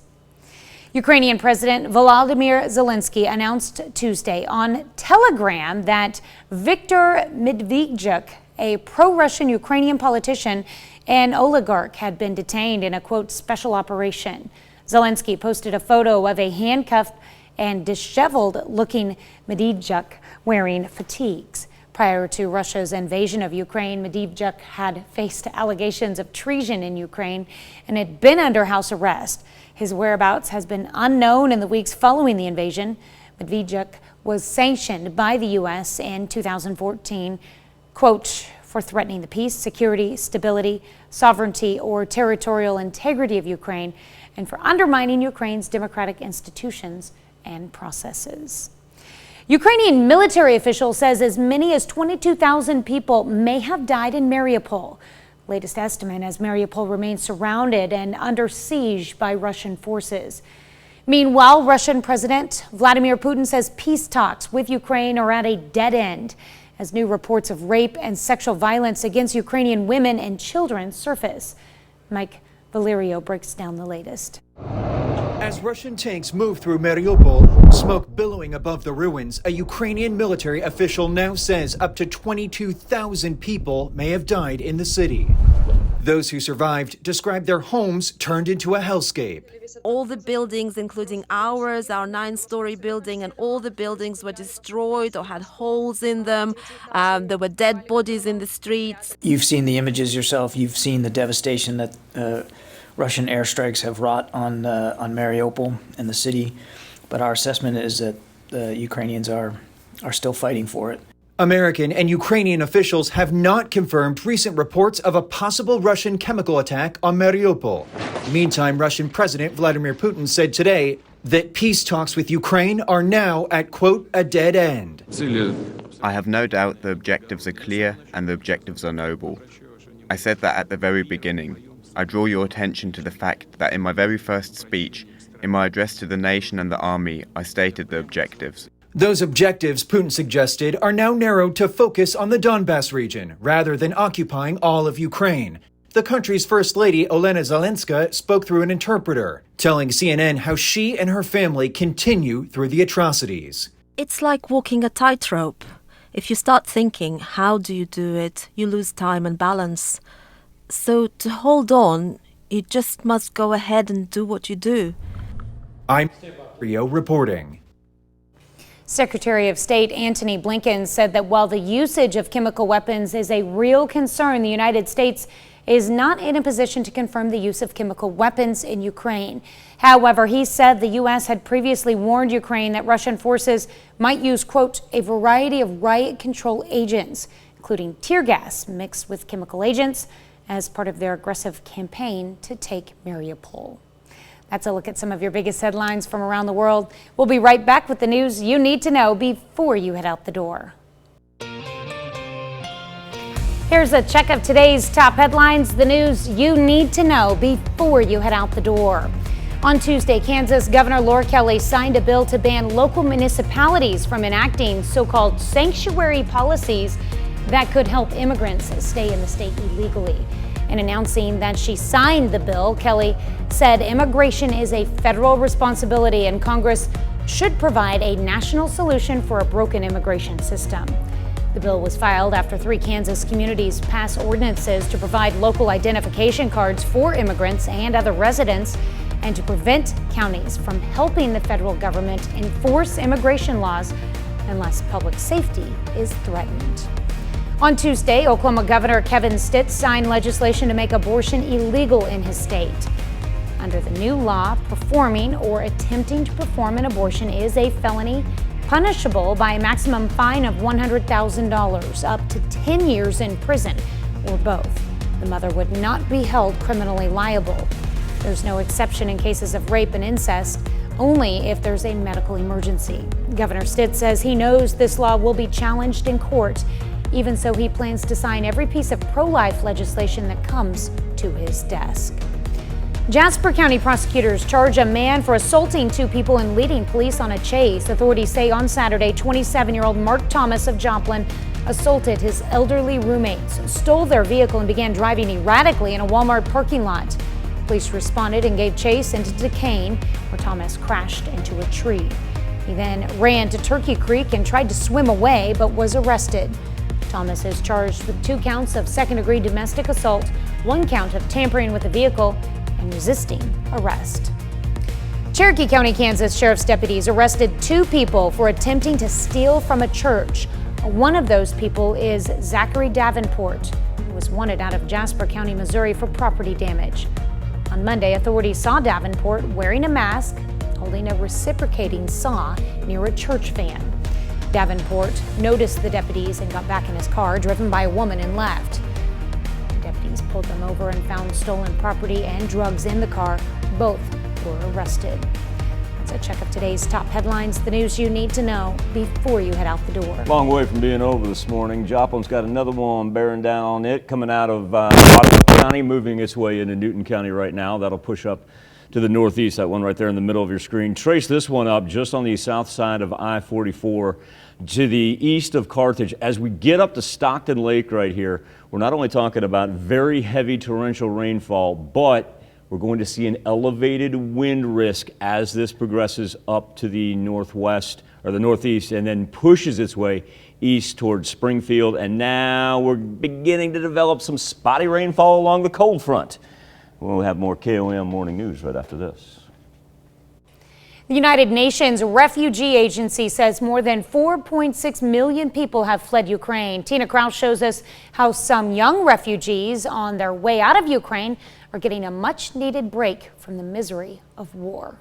Ukrainian President Volodymyr Zelensky announced Tuesday on Telegram that Viktor Medvedchuk, a pro-Russian Ukrainian politician and oligarch, had been detained in a, quote, special operation. Zelensky posted a photo of a handcuffed and disheveled-looking Medvedchuk wearing fatigues. Prior to Russia's invasion of Ukraine, Medvedchuk had faced allegations of treason in Ukraine and had been under house arrest. His whereabouts has been unknown in the weeks following the invasion. Medvedchuk was sanctioned by the U.S. in 2014, quote, for threatening the peace, security, stability, sovereignty, or territorial integrity of Ukraine, and for undermining Ukraine's democratic institutions and processes. Ukrainian military official says as many as 22,000 people may have died in Mariupol. Latest estimate as Mariupol remains surrounded and under siege by Russian forces. Meanwhile, Russian President Vladimir Putin says peace talks with Ukraine are at a dead end as new reports of rape and sexual violence against Ukrainian women and children surface. Mike Valerio breaks down the latest. As Russian tanks move through Mariupol, smoke billowing above the ruins, a Ukrainian military official now says up to 22,000 people may have died in the city. Those who survived described their homes turned into a hellscape. All the buildings, including ours, our 9-story building, and all the buildings were destroyed or had holes in them. There were dead bodies in the streets. You've seen the images yourself. You've seen the devastation that Russian airstrikes have wrought on Mariupol and the city. But our assessment is that the Ukrainians are still fighting for it. American and Ukrainian officials have not confirmed recent reports of a possible Russian chemical attack on Mariupol. Meantime, Russian President Vladimir Putin said today that peace talks with Ukraine are now at, quote, a dead end. I have no doubt the objectives are clear and the objectives are noble. I said that at the very beginning. I draw your attention to the fact that in my very first speech, in my address to the nation and the army, I stated the objectives. Those objectives, Putin suggested, are now narrowed to focus on the Donbas region rather than occupying all of Ukraine. The country's First Lady, Olena Zelenska, spoke through an interpreter, telling CNN how she and her family continue through the atrocities. It's like walking a tightrope. If you start thinking, how do you do it, you lose time and balance. So to hold on, you just must go ahead and do what you do. I'm Rio reporting. Secretary of State Antony Blinken said that while the usage of chemical weapons is a real concern, the United States is not in a position to confirm the use of chemical weapons in Ukraine. However, he said the U.S. had previously warned Ukraine that Russian forces might use, quote, a variety of riot control agents, including tear gas mixed with chemical agents, as part of their aggressive campaign to take Mariupol. That's a look at some of your biggest headlines from around the world. We'll be right back with the news you need to know before you head out the door. Here's a check of today's top headlines, the news you need to know before you head out the door. On Tuesday, Kansas Governor Laura Kelly signed a bill to ban local municipalities from enacting so-called sanctuary policies that could help immigrants stay in the state illegally. In announcing that she signed the bill, Kelly said immigration is a federal responsibility and Congress should provide a national solution for a broken immigration system. The bill was filed after 3 Kansas communities passed ordinances to provide local identification cards for immigrants and other residents and to prevent counties from helping the federal government enforce immigration laws unless public safety is threatened. On Tuesday, Oklahoma Governor Kevin Stitt signed legislation to make abortion illegal in his state. Under the new law, performing or attempting to perform an abortion is a felony, punishable by a maximum fine of $100,000, up to 10 years in prison, or both. The mother would not be held criminally liable. There's no exception in cases of rape and incest, only if there's a medical emergency. Governor Stitt says he knows this law will be challenged in court. Even so, he plans to sign every piece of pro-life legislation that comes to his desk. Jasper County prosecutors charge a man for assaulting 2 people and leading police on a chase. Authorities say on Saturday, 27-year-old Mark Thomas of Joplin assaulted his elderly roommates, stole their vehicle, and began driving erratically in a Walmart parking lot. Police responded and gave chase into Duquesne, where Thomas crashed into a tree. He then ran to Turkey Creek and tried to swim away, but was arrested. Thomas is charged with 2 counts of second-degree domestic assault, 1 count of tampering with a vehicle, and resisting arrest. Cherokee County, Kansas Sheriff's deputies arrested 2 people for attempting to steal from a church. One of those people is Zachary Davenport, who was wanted out of Jasper County, Missouri for property damage. On Monday, authorities saw Davenport wearing a mask, holding a reciprocating saw near a church van. Davenport noticed the deputies and got back in his car, driven by a woman, and left. Deputies pulled them over and found stolen property and drugs in the car. Both were arrested. That's a check of today's top headlines, the news you need to know before you head out the door. Long way from being over this morning. Joplin's got another one bearing down on it, coming out of Rockland County, moving its way into Newton County right now. That'll push up to the northeast, that one right there in the middle of your screen. Trace this one up just on the south side of I-44 to the east of Carthage. As we get up to Stockton Lake right here, we're not only talking about very heavy torrential rainfall, but we're going to see an elevated wind risk as this progresses up to the northwest or the northeast and then pushes its way east towards Springfield, and now we're beginning to develop some spotty rainfall along the cold front. We'll have more KOAM morning news right after this. The United Nations Refugee Agency says more than 4.6 million people have fled Ukraine. Tina Kraus shows us how some young refugees on their way out of Ukraine are getting a much-needed break from the misery of war.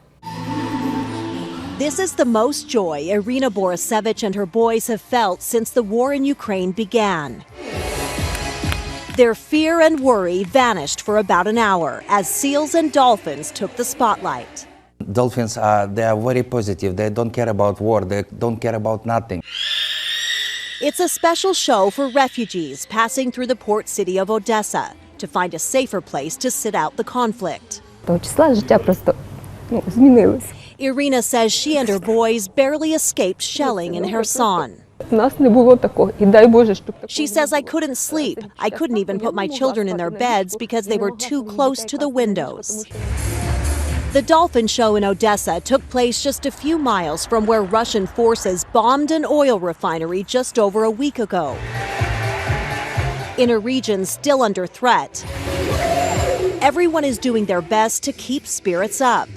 This is the most joy Irina Borisevich and her boys have felt since the war in Ukraine began. Their fear and worry vanished for about an hour as seals and dolphins took the spotlight. Dolphins they are very positive. They don't care about war. They don't care about nothing. It's a special show for refugees passing through the port city of Odessa to find a safer place to sit out the conflict. Irina says she and her boys barely escaped shelling in Kherson. She says, I couldn't sleep. I couldn't even put my children in their beds because they were too close to the windows. The Dolphin Show in Odessa took place just a few miles from where Russian forces bombed an oil refinery just over a week ago. In a region still under threat, everyone is doing their best to keep spirits up.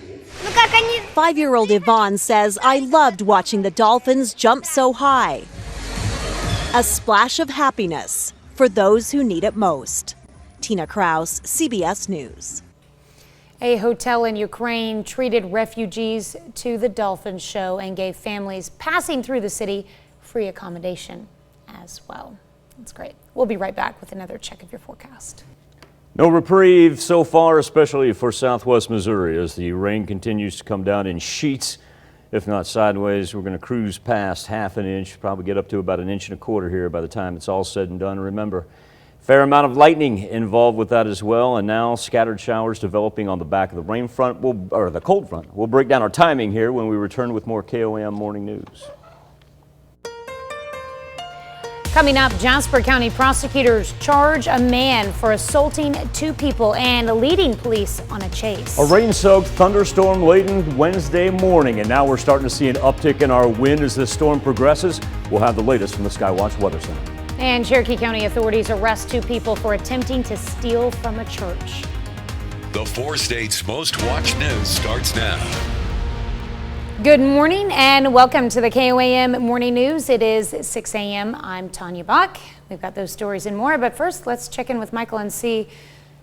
5-year-old Yvonne says, I loved watching the dolphins jump so high. A splash of happiness for those who need it most. Tina Kraus, CBS News. A hotel in Ukraine treated refugees to the Dolphin Show and gave families passing through the city free accommodation as well. That's great. We'll be right back with another check of your forecast. No reprieve so far, especially for southwest Missouri, as the rain continues to come down in sheets, if not sideways. We're going to cruise past half an inch, probably get up to about 1.25 inches here by the time it's all said and done. Remember, fair amount of lightning involved with that as well, and now scattered showers developing on the back of the rain front, or the cold front. We'll break down our timing here when we return with more KOAM morning news. Coming up, Jasper County prosecutors charge a man for assaulting 2 people and leading police on a chase. A rain-soaked, thunderstorm-laden Wednesday morning, and now we're starting to see an uptick in our wind as this storm progresses. We'll have the latest from the Skywatch Weather Center. And Cherokee County authorities arrest 2 people for attempting to steal from a church. The 4 states' most watched news starts now. Good morning and welcome to the KOAM Morning News. It is 6 a.m. I'm Tanya Bach. We've got those stories and more, but first let's check in with Michael and see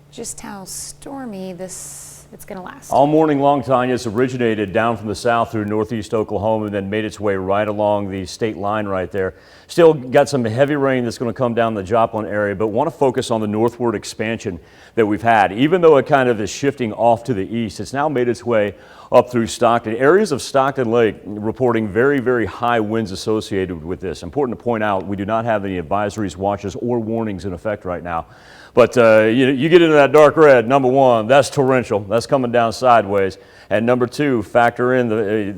just how stormy it's going to last. All morning long, Tanya, it's originated down from the south through northeast Oklahoma and then made its way right along the state line right there. Still got some heavy rain that's going to come down the Joplin area, but want to focus on the northward expansion that we've had. Even though it kind of is shifting off to the east, it's now made its way up through Stockton. Areas of Stockton Lake reporting very, very high winds associated with this. Important to point out, we do not have any advisories, watches, or warnings in effect right now. But you get into that dark red, number 1, that's torrential. That's coming down sideways. And number 2, factor in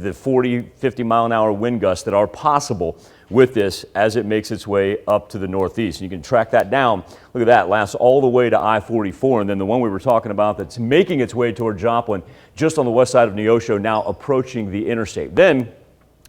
the 40, 50 mile an hour wind gusts that are possible with this as it makes its way up to the northeast. And you can track that down. Look at that, lasts all the way to I-44. And then the one we were talking about that's making its way toward Joplin, just on the west side of Neosho, now approaching the interstate. Then,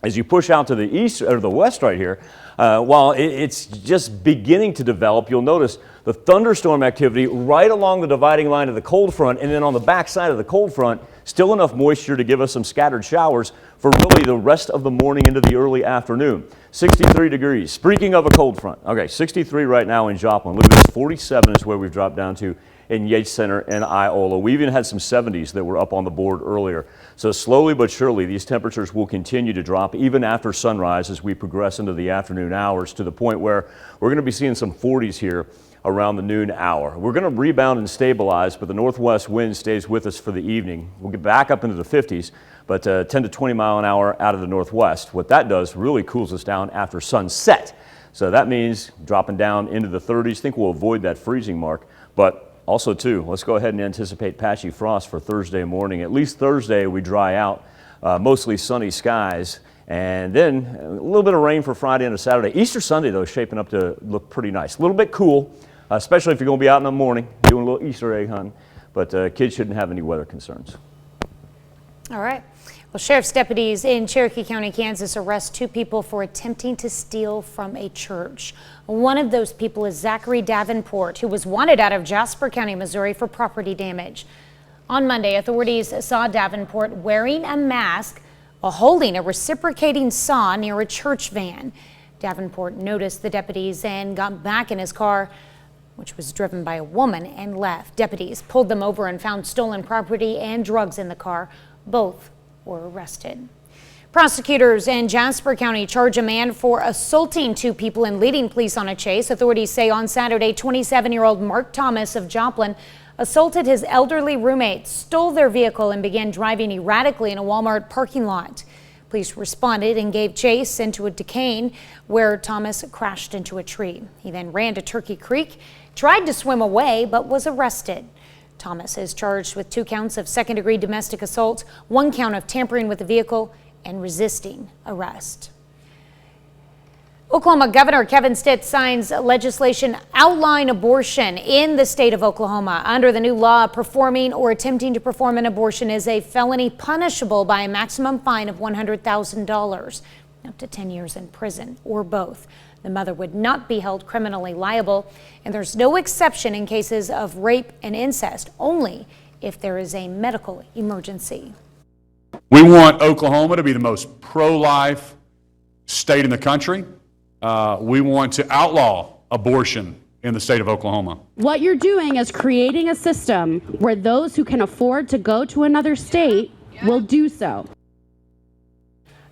as you push out to the east or the west right here, while it's just beginning to develop, you'll notice the thunderstorm activity right along the dividing line of the cold front, and then on the back side of the cold front, still enough moisture to give us some scattered showers for really the rest of the morning into the early afternoon. 63 degrees. Speaking of a cold front, okay, 63 right now in Joplin. Look at this, 47 is where we've dropped down to in Yates Center and Iola. We even had some 70s that were up on the board earlier. So slowly but surely, these temperatures will continue to drop even after sunrise as we progress into the afternoon hours, to the point where we're going to be seeing some 40s here around the noon hour. We're going to rebound and stabilize, but the northwest wind stays with us for the evening. We'll get back up into the 50s, but 10 to 20 mile an hour out of the northwest. What that does really cools us down after sunset. So that means dropping down into the 30s. I think we'll avoid that freezing mark, but also, too, let's go ahead and anticipate patchy frost for Thursday morning. At least Thursday, we dry out, mostly sunny skies, and then a little bit of rain for Friday and Saturday. Easter Sunday, though, is shaping up to look pretty nice. A little bit cool, especially if you're going to be out in the morning doing a little Easter egg hunting, but kids shouldn't have any weather concerns. All right. Well, sheriff's deputies in Cherokee County, Kansas arrest 2 people for attempting to steal from a church. One of those people is Zachary Davenport, who was wanted out of Jasper County, Missouri for property damage. On Monday, authorities saw Davenport wearing a mask while holding a reciprocating saw near a church van. Davenport noticed the deputies and got back in his car, which was driven by a woman, and left. Deputies pulled them over and found stolen property and drugs in the car. Both were arrested. Prosecutors in Jasper County charge a man for assaulting 2 people and leading police on a chase. Authorities say on Saturday, 27-year-old Mark Thomas of Joplin assaulted his elderly roommate, stole their vehicle, and began driving erratically in a Walmart parking lot. Police responded and gave chase into a decane where Thomas crashed into a tree. He then ran to Turkey Creek, tried to swim away, but was arrested. Thomas is charged with 2 counts of second-degree domestic assault, 1 count of tampering with a vehicle, and resisting arrest. Oklahoma Governor Kevin Stitt signs legislation outlawing abortion in the state of Oklahoma. Under the new law, performing or attempting to perform an abortion is a felony punishable by a maximum fine of $100,000, up to 10 years in prison, or both. The mother would not be held criminally liable, and there's no exception in cases of rape and incest, only if there is a medical emergency. We want Oklahoma to be the most pro-life state in the country. We want to outlaw abortion in the state of Oklahoma. What you're doing is creating a system where those who can afford to go to another state will do so.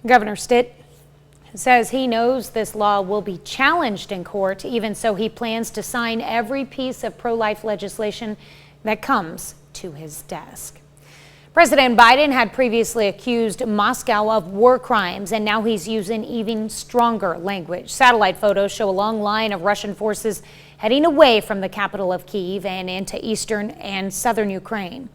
Governor Stitt says he knows this law will be challenged in court. Even so, he plans to sign every piece of pro-life legislation that comes to his desk. President Biden had previously accused Moscow of war crimes, and now he's using even stronger language. Satellite photos show a long line of Russian forces heading away from the capital of Kyiv and into eastern and southern Ukraine.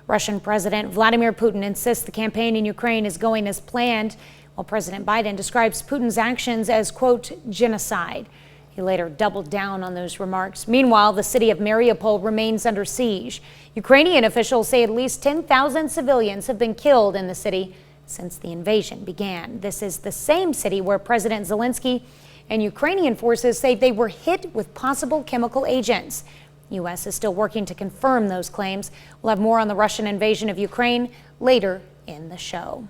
Russian President Vladimir Putin insists the campaign in Ukraine is going as planned, while President Biden describes Putin's actions as, quote, genocide. He later doubled down on those remarks. Meanwhile, the city of Mariupol remains under siege. Ukrainian officials say at least 10,000 civilians have been killed in the city since the invasion began. This is the same city where President Zelensky and Ukrainian forces say they were hit with possible chemical agents. The U.S. is still working to confirm those claims. We'll have more on the Russian invasion of Ukraine later in the show.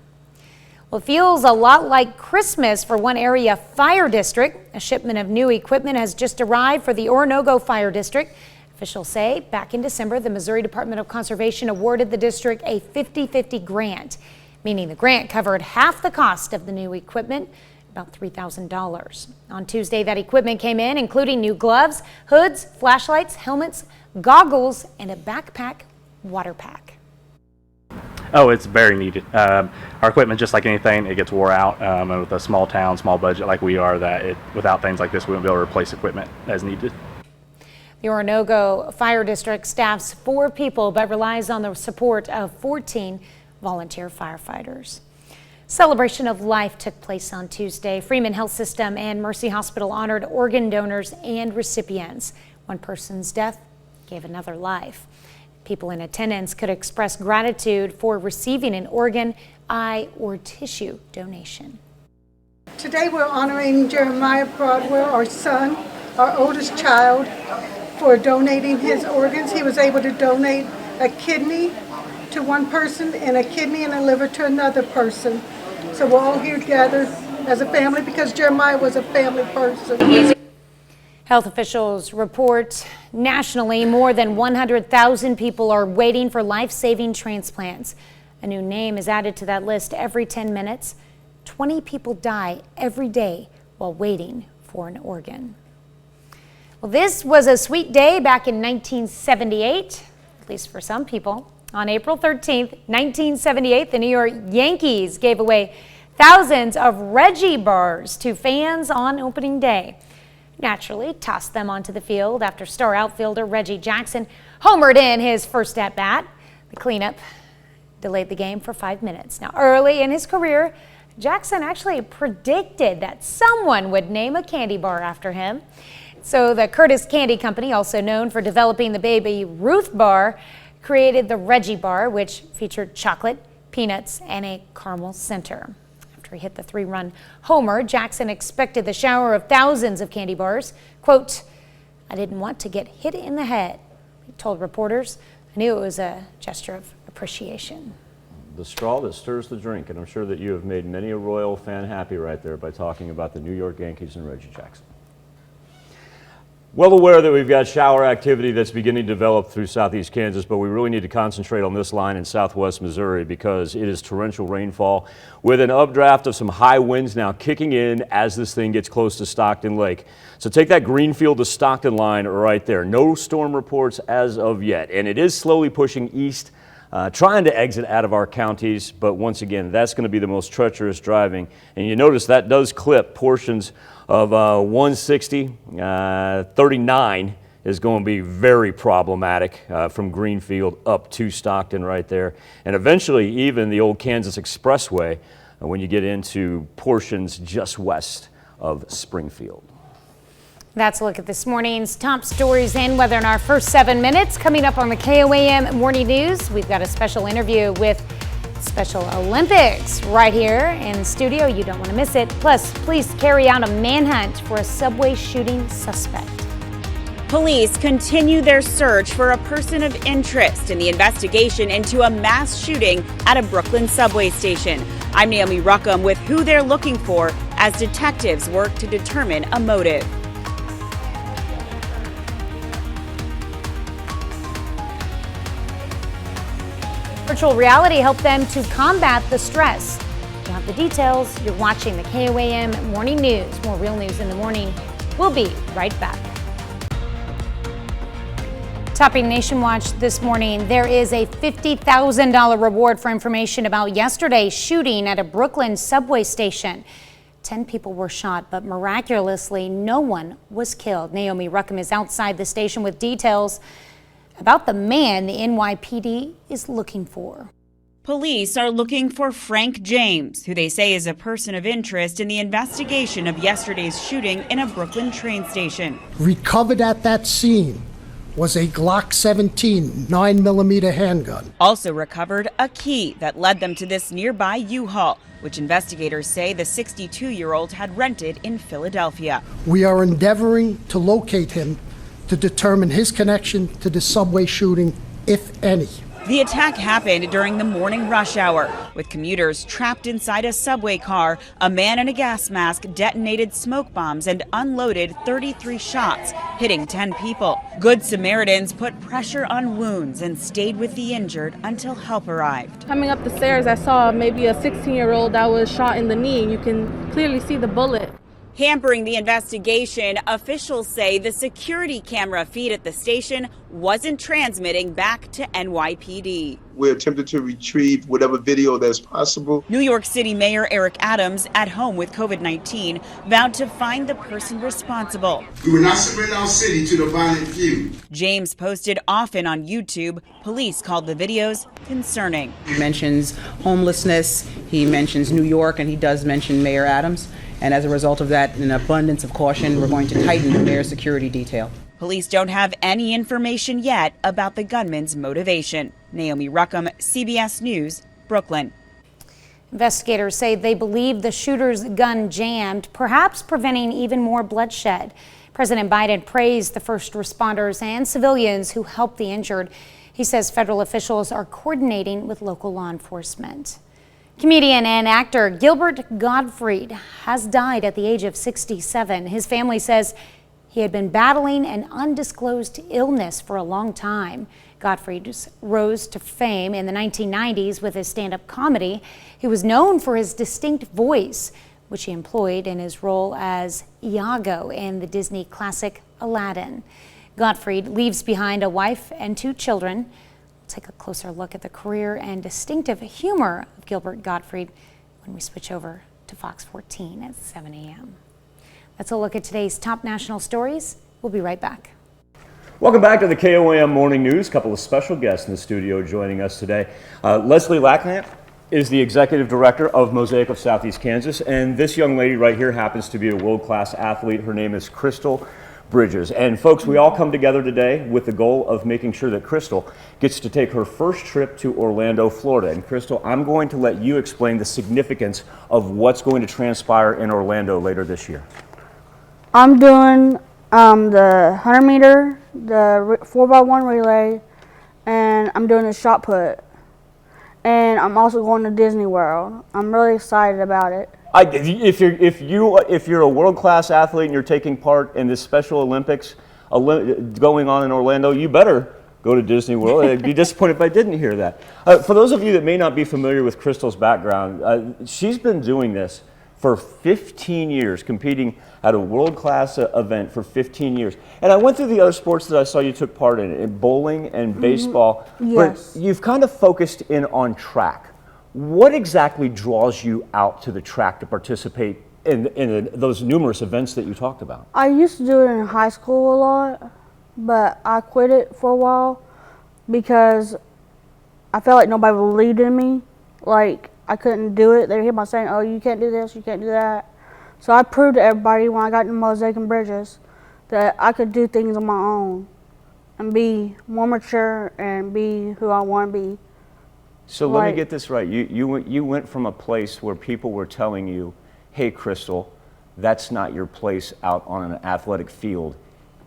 Well, it feels a lot like Christmas for one area fire district. A shipment of new equipment has just arrived for the Oronogo Fire District. Officials say back in December, the Missouri Department of Conservation awarded the district a 50-50 grant, meaning the grant covered half the cost of the new equipment, about $3,000. On Tuesday, that equipment came in, including new gloves, hoods, flashlights, helmets, goggles, and a backpack water pack. Oh, it's very needed. Our equipment, just like anything, it gets wore out. And with a small town, small budget like we are, without things like this, we wouldn't be able to replace equipment as needed. The Oronogo Fire District staffs 4 people, but relies on the support of 14 volunteer firefighters. Celebration of Life took place on Tuesday. Freeman Health System and Mercy Hospital honored organ donors and recipients. One person's death gave another life. People in attendance could express gratitude for receiving an organ, eye, or tissue donation. Today we're honoring Jeremiah Broadwell, our son, our oldest child, for donating his organs. He was able to donate a kidney to one person and a kidney and a liver to another person. So we're all here together as a family because Jeremiah was a family person. Health officials report nationally more than 100,000 people are waiting for life-saving transplants. A new name is added to that list every 10 minutes. 20 people die every day while waiting for an organ. Well, this was a sweet day back in 1978, at least for some people. On April 13th, 1978, the New York Yankees gave away thousands of Reggie bars to fans on opening day. Naturally, tossed them onto the field after star outfielder Reggie Jackson homered in his first at-bat. The cleanup delayed the game for 5 minutes. Now, early in his career, Jackson actually predicted that someone would name a candy bar after him. So the Curtis Candy Company, also known for developing the Baby Ruth bar, created the Reggie bar, which featured chocolate, peanuts, and a caramel center. After he hit the 3-run homer, Jackson expected the shower of thousands of candy bars. Quote, "I didn't want to get hit in the head," he told reporters. "I knew it was a gesture of appreciation." The straw that stirs the drink, and I'm sure that you have made many a Royal fan happy right there by talking about the New York Yankees and Reggie Jackson. Well aware that we've got shower activity that's beginning to develop through southeast Kansas, but we really need to concentrate on this line in southwest Missouri because it is torrential rainfall with an updraft of some high winds now kicking in as this thing gets close to Stockton Lake. So take that Greenfield to Stockton line right there. No storm reports as of yet, and it is slowly pushing east, trying to exit out of our counties, but once again, that's going to be the most treacherous driving. And you notice that does clip portions of 160, 39 is going to be very problematic from Greenfield up to Stockton right there. And eventually even the old Kansas Expressway when you get into portions just west of Springfield. That's a look at this morning's top stories and weather in our first 7 minutes. Coming up on the KOAM Morning News, we've got a special interview with Special Olympics right here in the studio. You don't want to miss it. Plus, police carry out a manhunt for a subway shooting suspect. Police continue their search for a person of interest in the investigation into a mass shooting at a Brooklyn subway station. I'm Naomi Ruckham with who they're looking for as detectives work to determine a motive. Virtual reality helped them to combat the stress. You have the details. You're watching the KOAM Morning News. More real news in the morning. We'll be right back. Topping Nation Watch this morning, there is a $50,000 reward for information about yesterday's shooting at a Brooklyn subway station. 10 people were shot, but miraculously, no one was killed. Naomi Ruckham is outside the station with details about the man the NYPD is looking for. Police are looking for Frank James, who they say is a person of interest in the investigation of yesterday's shooting in a Brooklyn train station. Recovered at that scene was a Glock 17 9mm handgun. Also recovered a key that led them to this nearby U-Haul, which investigators say the 62-year-old had rented in Philadelphia. We are endeavoring to locate him to determine his connection to the subway shooting, if any. The attack happened during the morning rush hour, with commuters trapped inside a subway car. A man in a gas mask detonated smoke bombs and unloaded 33 shots, hitting 10 people. Good Samaritans put pressure on wounds and stayed with the injured until help arrived. Coming up the stairs, I saw maybe a 16-year-old that was shot in the knee. You can clearly see the bullet. Hampering the investigation, officials say the security camera feed at the station wasn't transmitting back to NYPD. We're attempting to retrieve whatever video that's possible. New York City Mayor Eric Adams, at home with COVID-19, vowed to find the person responsible. We will not surrender our city to the violent few. James posted often on YouTube. Police called the videos concerning. He mentions homelessness, he mentions New York, and he does mention Mayor Adams. And as a result of that, in an abundance of caution, we're going to tighten the mayor's security detail. Police don't have any information yet about the gunman's motivation. Naomi Ruckham, CBS News, Brooklyn. Investigators say they believe the shooter's gun jammed, perhaps preventing even more bloodshed. President Biden praised the first responders and civilians who helped the injured. He says federal officials are coordinating with local law enforcement. Comedian and actor Gilbert Gottfried has died at the age of 67. His family says he had been battling an undisclosed illness for a long time. Gottfried rose to fame in the 1990s with his stand-up comedy. He was known for his distinct voice, which he employed in his role as Iago in the Disney classic Aladdin. Gottfried leaves behind a wife and 2 children. Take a closer look at the career and distinctive humor of Gilbert Gottfried when we switch over to Fox 14 at 7 a.m. That's a look at today's top national stories. We'll be right back. Welcome back to the KOAM Morning News. A couple of special guests in the studio joining us today. Leslie Lacklamp is the executive director of Mosaic of Southeast Kansas, and this young lady right here happens to be a world-class athlete. Her name is Crystal bridges. And folks, we all come together today with the goal of making sure that Crystal gets to take her first trip to Orlando, Florida. And Crystal, I'm going to let you explain the significance of what's going to transpire in Orlando later this year. I'm doing the 100 meter, the 4x1 relay, and I'm doing a shot put. And I'm also going to Disney World. I'm really excited about it. If you're a world-class athlete and you're taking part in this Special Olympics going on in Orlando, you better go to Disney World. I'd be disappointed if I didn't hear that. For those of you that may not be familiar with Crystal's background, she's been doing this for 15 years, competing at a world-class event for 15 years. And I went through the other sports that I saw you took part in bowling and baseball. Yes. But you've kind of focused in on track. What exactly draws you out to the track to participate in those numerous events that you talked about? I used to do it in high school a lot, but I quit it for a while because I felt like nobody believed in me. Like, I couldn't do it. They kept on saying, oh, you can't do this, you can't do that. So I proved to everybody when I got into Mosaic and Bridges that I could do things on my own and be more mature and be who I want to be. So let me get this right. You went from a place where people were telling you, hey, Crystal, that's not your place out on an athletic field,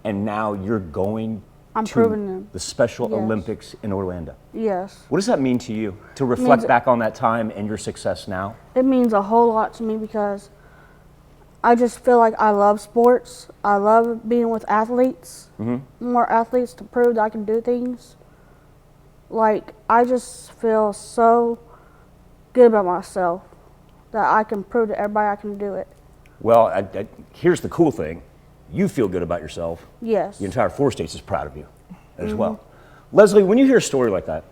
and now you're going to the Special Olympics in Orlando. Yes. What does that mean to you, to reflect back on that time and your success now? It means a whole lot to me because I just feel like I love sports. I love being with athletes, more athletes to prove that I can do things. Like, I just feel so good about myself that I can prove to everybody I can do it. Well, here's the cool thing. You feel good about yourself. Yes. The entire 4 states is proud of you as well. Leslie, when you hear a story like that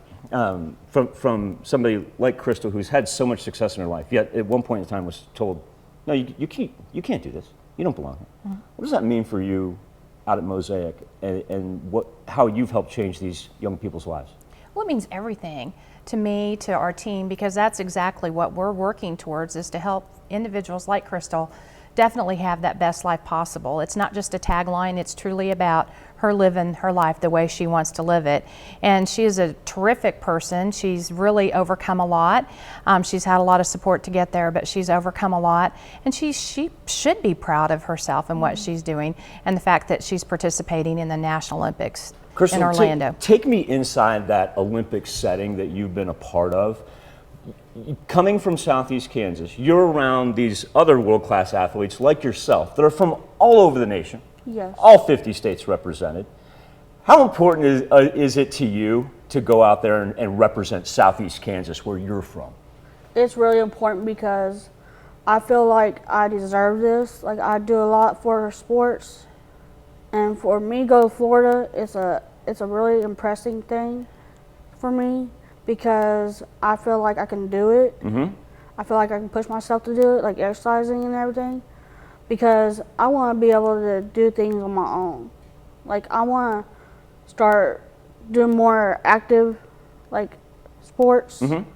from somebody like Crystal who's had so much success in her life, yet at one point in time was told, no, you can't do this. You don't belong here. What does that mean for you out at Mosaic and how you've helped change these young people's lives? Well, it means everything to me, to our team, because that's exactly what we're working towards, is to help individuals like Crystal definitely have that best life possible. It's not just a tagline, it's truly about her living her life the way she wants to live it. And she is a terrific person. She's really overcome a lot. She's had a lot of support to get there, but she's overcome a lot. And she should be proud of herself and what she's doing, and the fact that she's participating in the National Olympics in Orlando. Take me inside that Olympic setting that you've been a part of. Coming from Southeast Kansas, you're around these other world-class athletes like yourself that are from all over the nation. Yes. All 50 states represented. How important is it to you to go out there and represent Southeast Kansas, where you're from? It's really important because I feel like I deserve this. Like, I do a lot for sports, and for me to go to Florida, it's a really impressive thing for me because I feel like I can do it. I feel like I can push myself to do it, like exercising and everything, because I want to be able to do things on my own. Like, I want to start doing more active, like, sports. And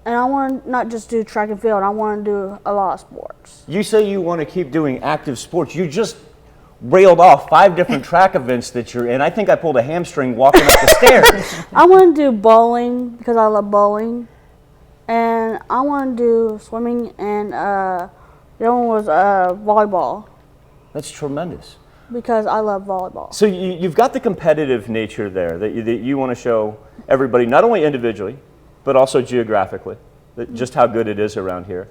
I want to not just do track and field, I want to do a lot of sports. You say you want to keep doing active sports. You just railed off 5 different track events that you're in. I think I pulled a hamstring walking up the stairs. I want to do bowling because I love bowling. And I want to do swimming, and the other one was volleyball. That's tremendous. Because I love volleyball. So you've got the competitive nature there that you want to show everybody, not only individually, but also geographically, just how good it is around here.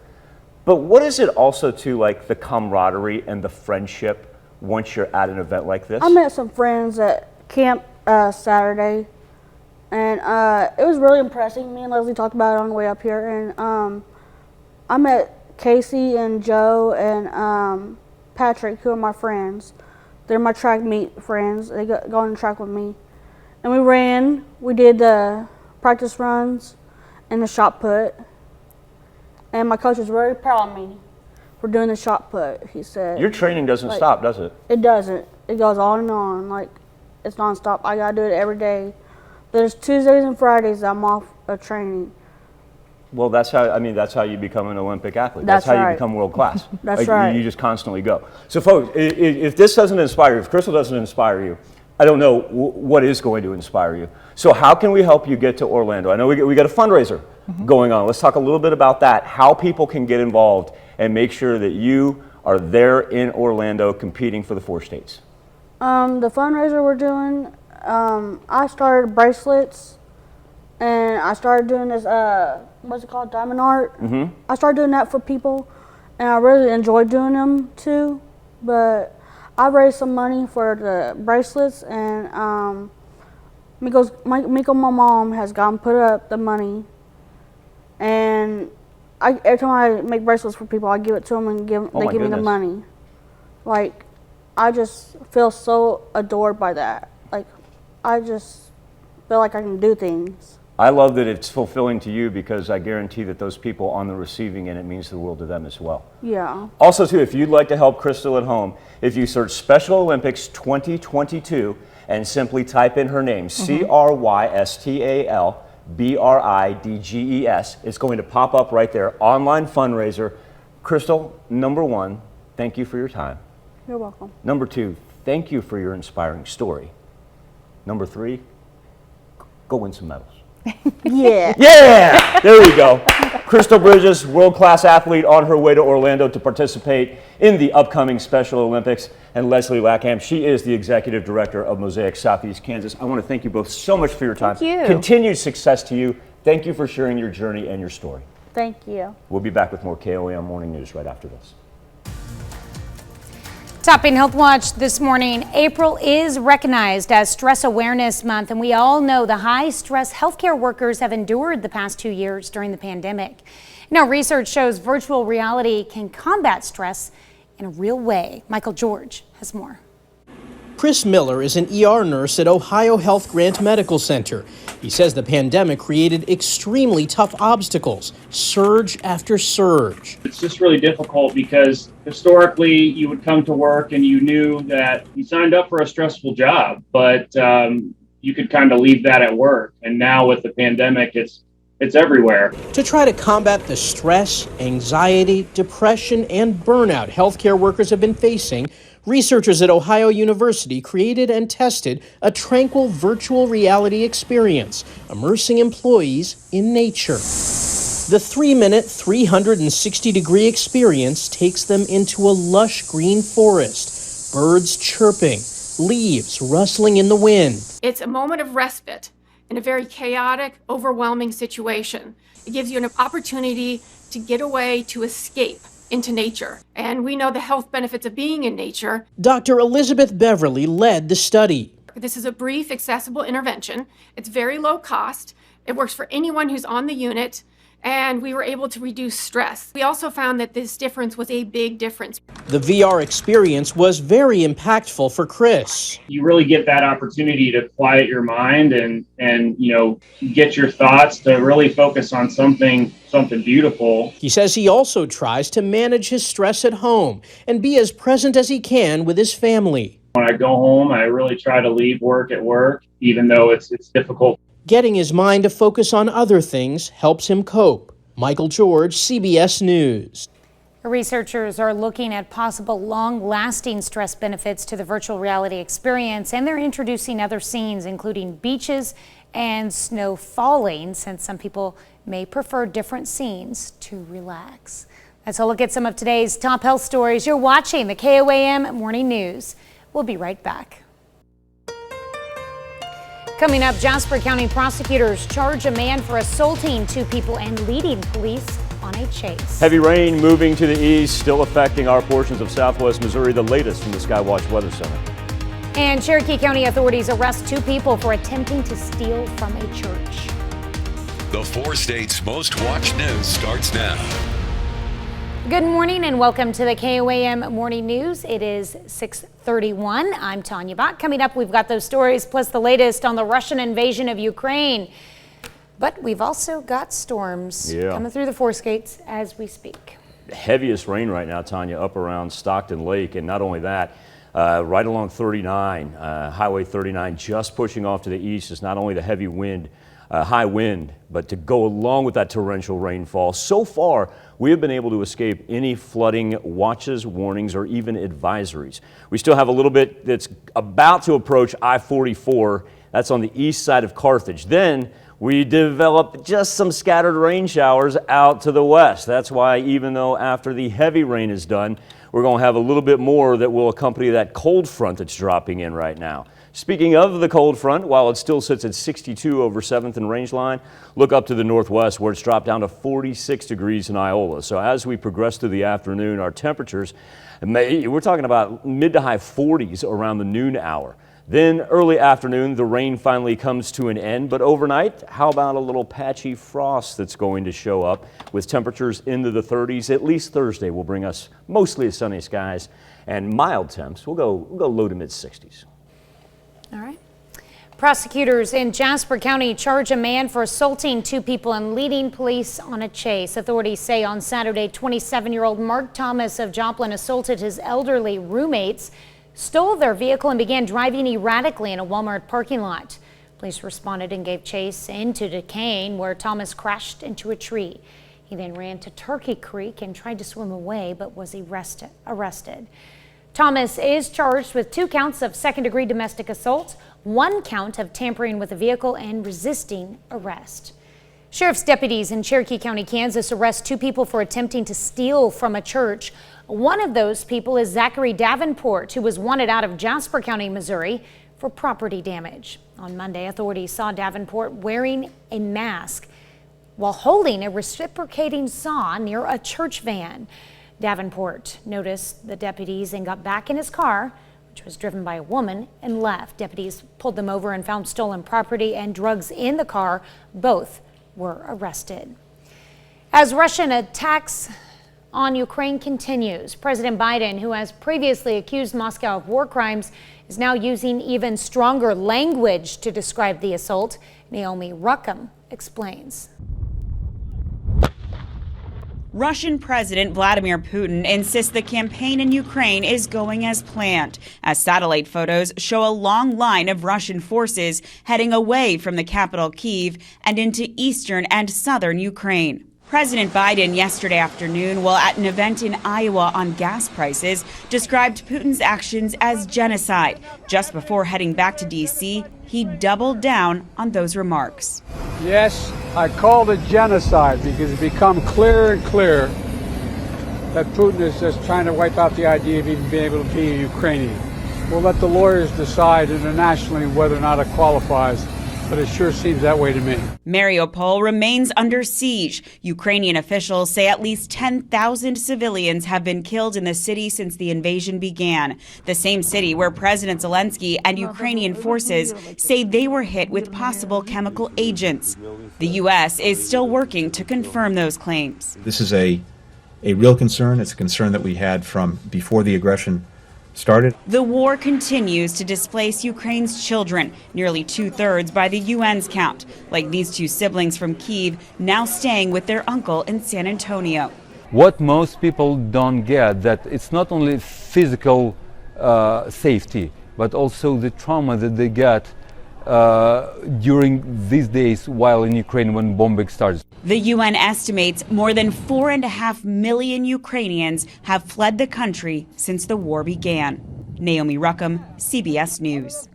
But what is it also to, like, the camaraderie and the friendship once you're at an event like this? I met some friends at camp Saturday, and it was really impressive. Me and Leslie talked about it on the way up here, and I met Casey and Joe and Patrick, who are my friends. They're my track meet friends. They go on the track with me. And we ran. We did the practice runs and the shot put. And my coach was very proud of me for doing the shot put. He said, your training doesn't stop, does it? It doesn't. It goes on and on. Like, it's nonstop. I got to do it every day. There's Tuesdays and Fridays I'm off of training. Well, that's how you become an Olympic athlete. That's how right. you become world class. That's right. You just constantly go. So folks, if this doesn't inspire you, if Crystal doesn't inspire you, I don't know what is going to inspire you. So how can we help you get to Orlando? I know we got a fundraiser going on. Let's talk a little bit about that, how people can get involved and make sure that you are there in Orlando competing for the 4 states. The fundraiser we're doing, I started bracelets, and I started doing this, what's it called, diamond art. I started doing that for people, and I really enjoyed doing them too. But I raised some money for the bracelets, and Miko's my mom has gone put up the money, and every time I make bracelets for people, I give it to them and they give me the money. Like, I just feel so adored by that. Like, I just feel like I can do things. I love that it's fulfilling to you because I guarantee that those people on the receiving end, it means the world to them as well. Yeah. Also, too, if you'd like to help Crystal at home, if you search Special Olympics 2022 and simply type in her name, Crystal Bridges, it's going to pop up right there. Online fundraiser. Crystal, number 1, thank you for your time. You're welcome. Number 2, thank you for your inspiring story. Number 3, go win some medals. Yeah. Yeah! There we go. Crystal Bridges, world-class athlete on her way to Orlando to participate in the upcoming Special Olympics. And Leslie Lackham, she is the executive director of Mosaic Southeast Kansas. I want to thank you both so much for your time. Thank you. Continued success to you. Thank you for sharing your journey and your story. Thank you. We'll be back with more KOAM Morning News right after this. Topping Health Watch this morning, April is recognized as Stress Awareness Month, and we all know the high stress healthcare workers have endured the past 2 years during the pandemic. Now, research shows virtual reality can combat stress in a real way. Michael George has more. Chris Miller is an ER nurse at Ohio Health Grant Medical Center. He says the pandemic created extremely tough obstacles, surge after surge. It's just really difficult because historically you would come to work and you knew that you signed up for a stressful job, but you could kind of leave that at work. And now with the pandemic, it's everywhere. To try to combat the stress, anxiety, depression, and burnout healthcare workers have been facing, researchers at Ohio University created and tested a tranquil virtual reality experience, immersing employees in nature. The 3-minute, 360-degree experience takes them into a lush green forest, birds chirping, leaves rustling in the wind. It's a moment of respite in a very chaotic, overwhelming situation. It gives you an opportunity to get away, to escape into nature. And we know the health benefits of being in nature. Dr. Elizabeth Beverly led the study. This is a brief, accessible intervention. It's very low cost. It works for anyone who's on the unit, and we were able to reduce stress. We also found that this difference was a big difference. The VR experience was very impactful for Chris. You really get that opportunity to quiet your mind and get your thoughts to really focus on something beautiful. He says he also tries to manage his stress at home and be as present as he can with his family. When I go home, I really try to leave work at work, even though it's difficult. Getting his mind to focus on other things helps him cope. Michael George, CBS News. Researchers are looking at possible long-lasting stress benefits to the virtual reality experience, and they're introducing other scenes, including beaches and snow falling, since some people may prefer different scenes to relax. That's a look at some of today's top health stories. You're watching the KOAM Morning News. We'll be right back. Coming up, Jasper County prosecutors charge a man for assaulting 2 people and leading police on a chase. Heavy rain moving to the east, still affecting our portions of southwest Missouri. The latest from the Skywatch Weather Center. And Cherokee County authorities arrest 2 people for attempting to steal from a church. The 4 states' most watched news starts now. Good morning and welcome to the KOAM Morning News. It is 6:31. I'm Tanya Bach. Coming up, we've got those stories plus the latest on the Russian invasion of Ukraine. But we've also got storms coming through the 4 states as we speak. The heaviest rain right now, Tanya, up around Stockton Lake. And not only that, right along 39, Highway 39, just pushing off to the east is not only the heavy wind, high wind. But to go along with that torrential rainfall, so far we have been able to escape any flooding watches, warnings, or even advisories. We still have a little bit that's about to approach I-44. That's on the east side of Carthage. Then we developed just some scattered rain showers out to the west. That's why even though after the heavy rain is done, we're going to have a little bit more that will accompany that cold front that's dropping in right now. Speaking of the cold front, while it still sits at 62 over 7th and Rangeline, look up to the northwest where it's dropped down to 46 degrees in Iola. So as we progress through the afternoon, our temperatures, we're talking about mid to high 40s around the noon hour. Then early afternoon, the rain finally comes to an end, but overnight, how about a little patchy frost that's going to show up with temperatures into the 30s. At least Thursday will bring us mostly sunny skies and mild temps. We'll go low to mid 60s. All right. Prosecutors in Jasper County charge a man for assaulting 2 people and leading police on a chase. Authorities say on Saturday, 27-year-old Mark Thomas of Joplin assaulted his elderly roommates, stole their vehicle, and began driving erratically in a Walmart parking lot. Police responded and gave chase into Duquesne, where Thomas crashed into a tree. He then ran to Turkey Creek and tried to swim away, but was arrested. Thomas is charged with 2 counts of second-degree domestic assault, 1 count of tampering with a vehicle, and resisting arrest. Sheriff's deputies in Cherokee County, Kansas arrest 2 people for attempting to steal from a church. One of those people is Zachary Davenport, who was wanted out of Jasper County, Missouri, for property damage. On Monday, authorities saw Davenport wearing a mask while holding a reciprocating saw near a church van. Davenport noticed the deputies and got back in his car, which was driven by a woman, and left. Deputies pulled them over and found stolen property and drugs in the car. Both were arrested. As Russian attacks on Ukraine continues, President Biden, who has previously accused Moscow of war crimes, is now using even stronger language to describe the assault. Naomi Ruckham explains. Russian President Vladimir Putin insists the campaign in Ukraine is going as planned, as satellite photos show a long line of Russian forces heading away from the capital Kyiv and into eastern and southern Ukraine. President Biden yesterday afternoon, while at an event in Iowa on gas prices, described Putin's actions as genocide. Just before heading back to D.C., he doubled down on those remarks. Yes, I called it genocide because it's become clearer and clearer that Putin is just trying to wipe out the idea of even being able to be a Ukrainian. We'll let the lawyers decide internationally whether or not it qualifies, but it sure seems that way to me. Mariupol remains under siege. Ukrainian officials say at least 10,000 civilians have been killed in the city since the invasion began. The same city where President Zelensky and Ukrainian forces say they were hit with possible chemical agents. The U.S. is still working to confirm those claims. This is a real concern. It's a concern that we had from before the aggression started. The war continues to displace Ukraine's children, nearly 2/3 by the UN's count, like these 2 siblings from Kyiv now staying with their uncle in San Antonio. What most people don't get, that it's not only physical safety, but also the trauma that they get during these days while in Ukraine when bombing starts. The UN estimates more than 4.5 million Ukrainians have fled the country since the war began. Naomi Ruckham, CBS News.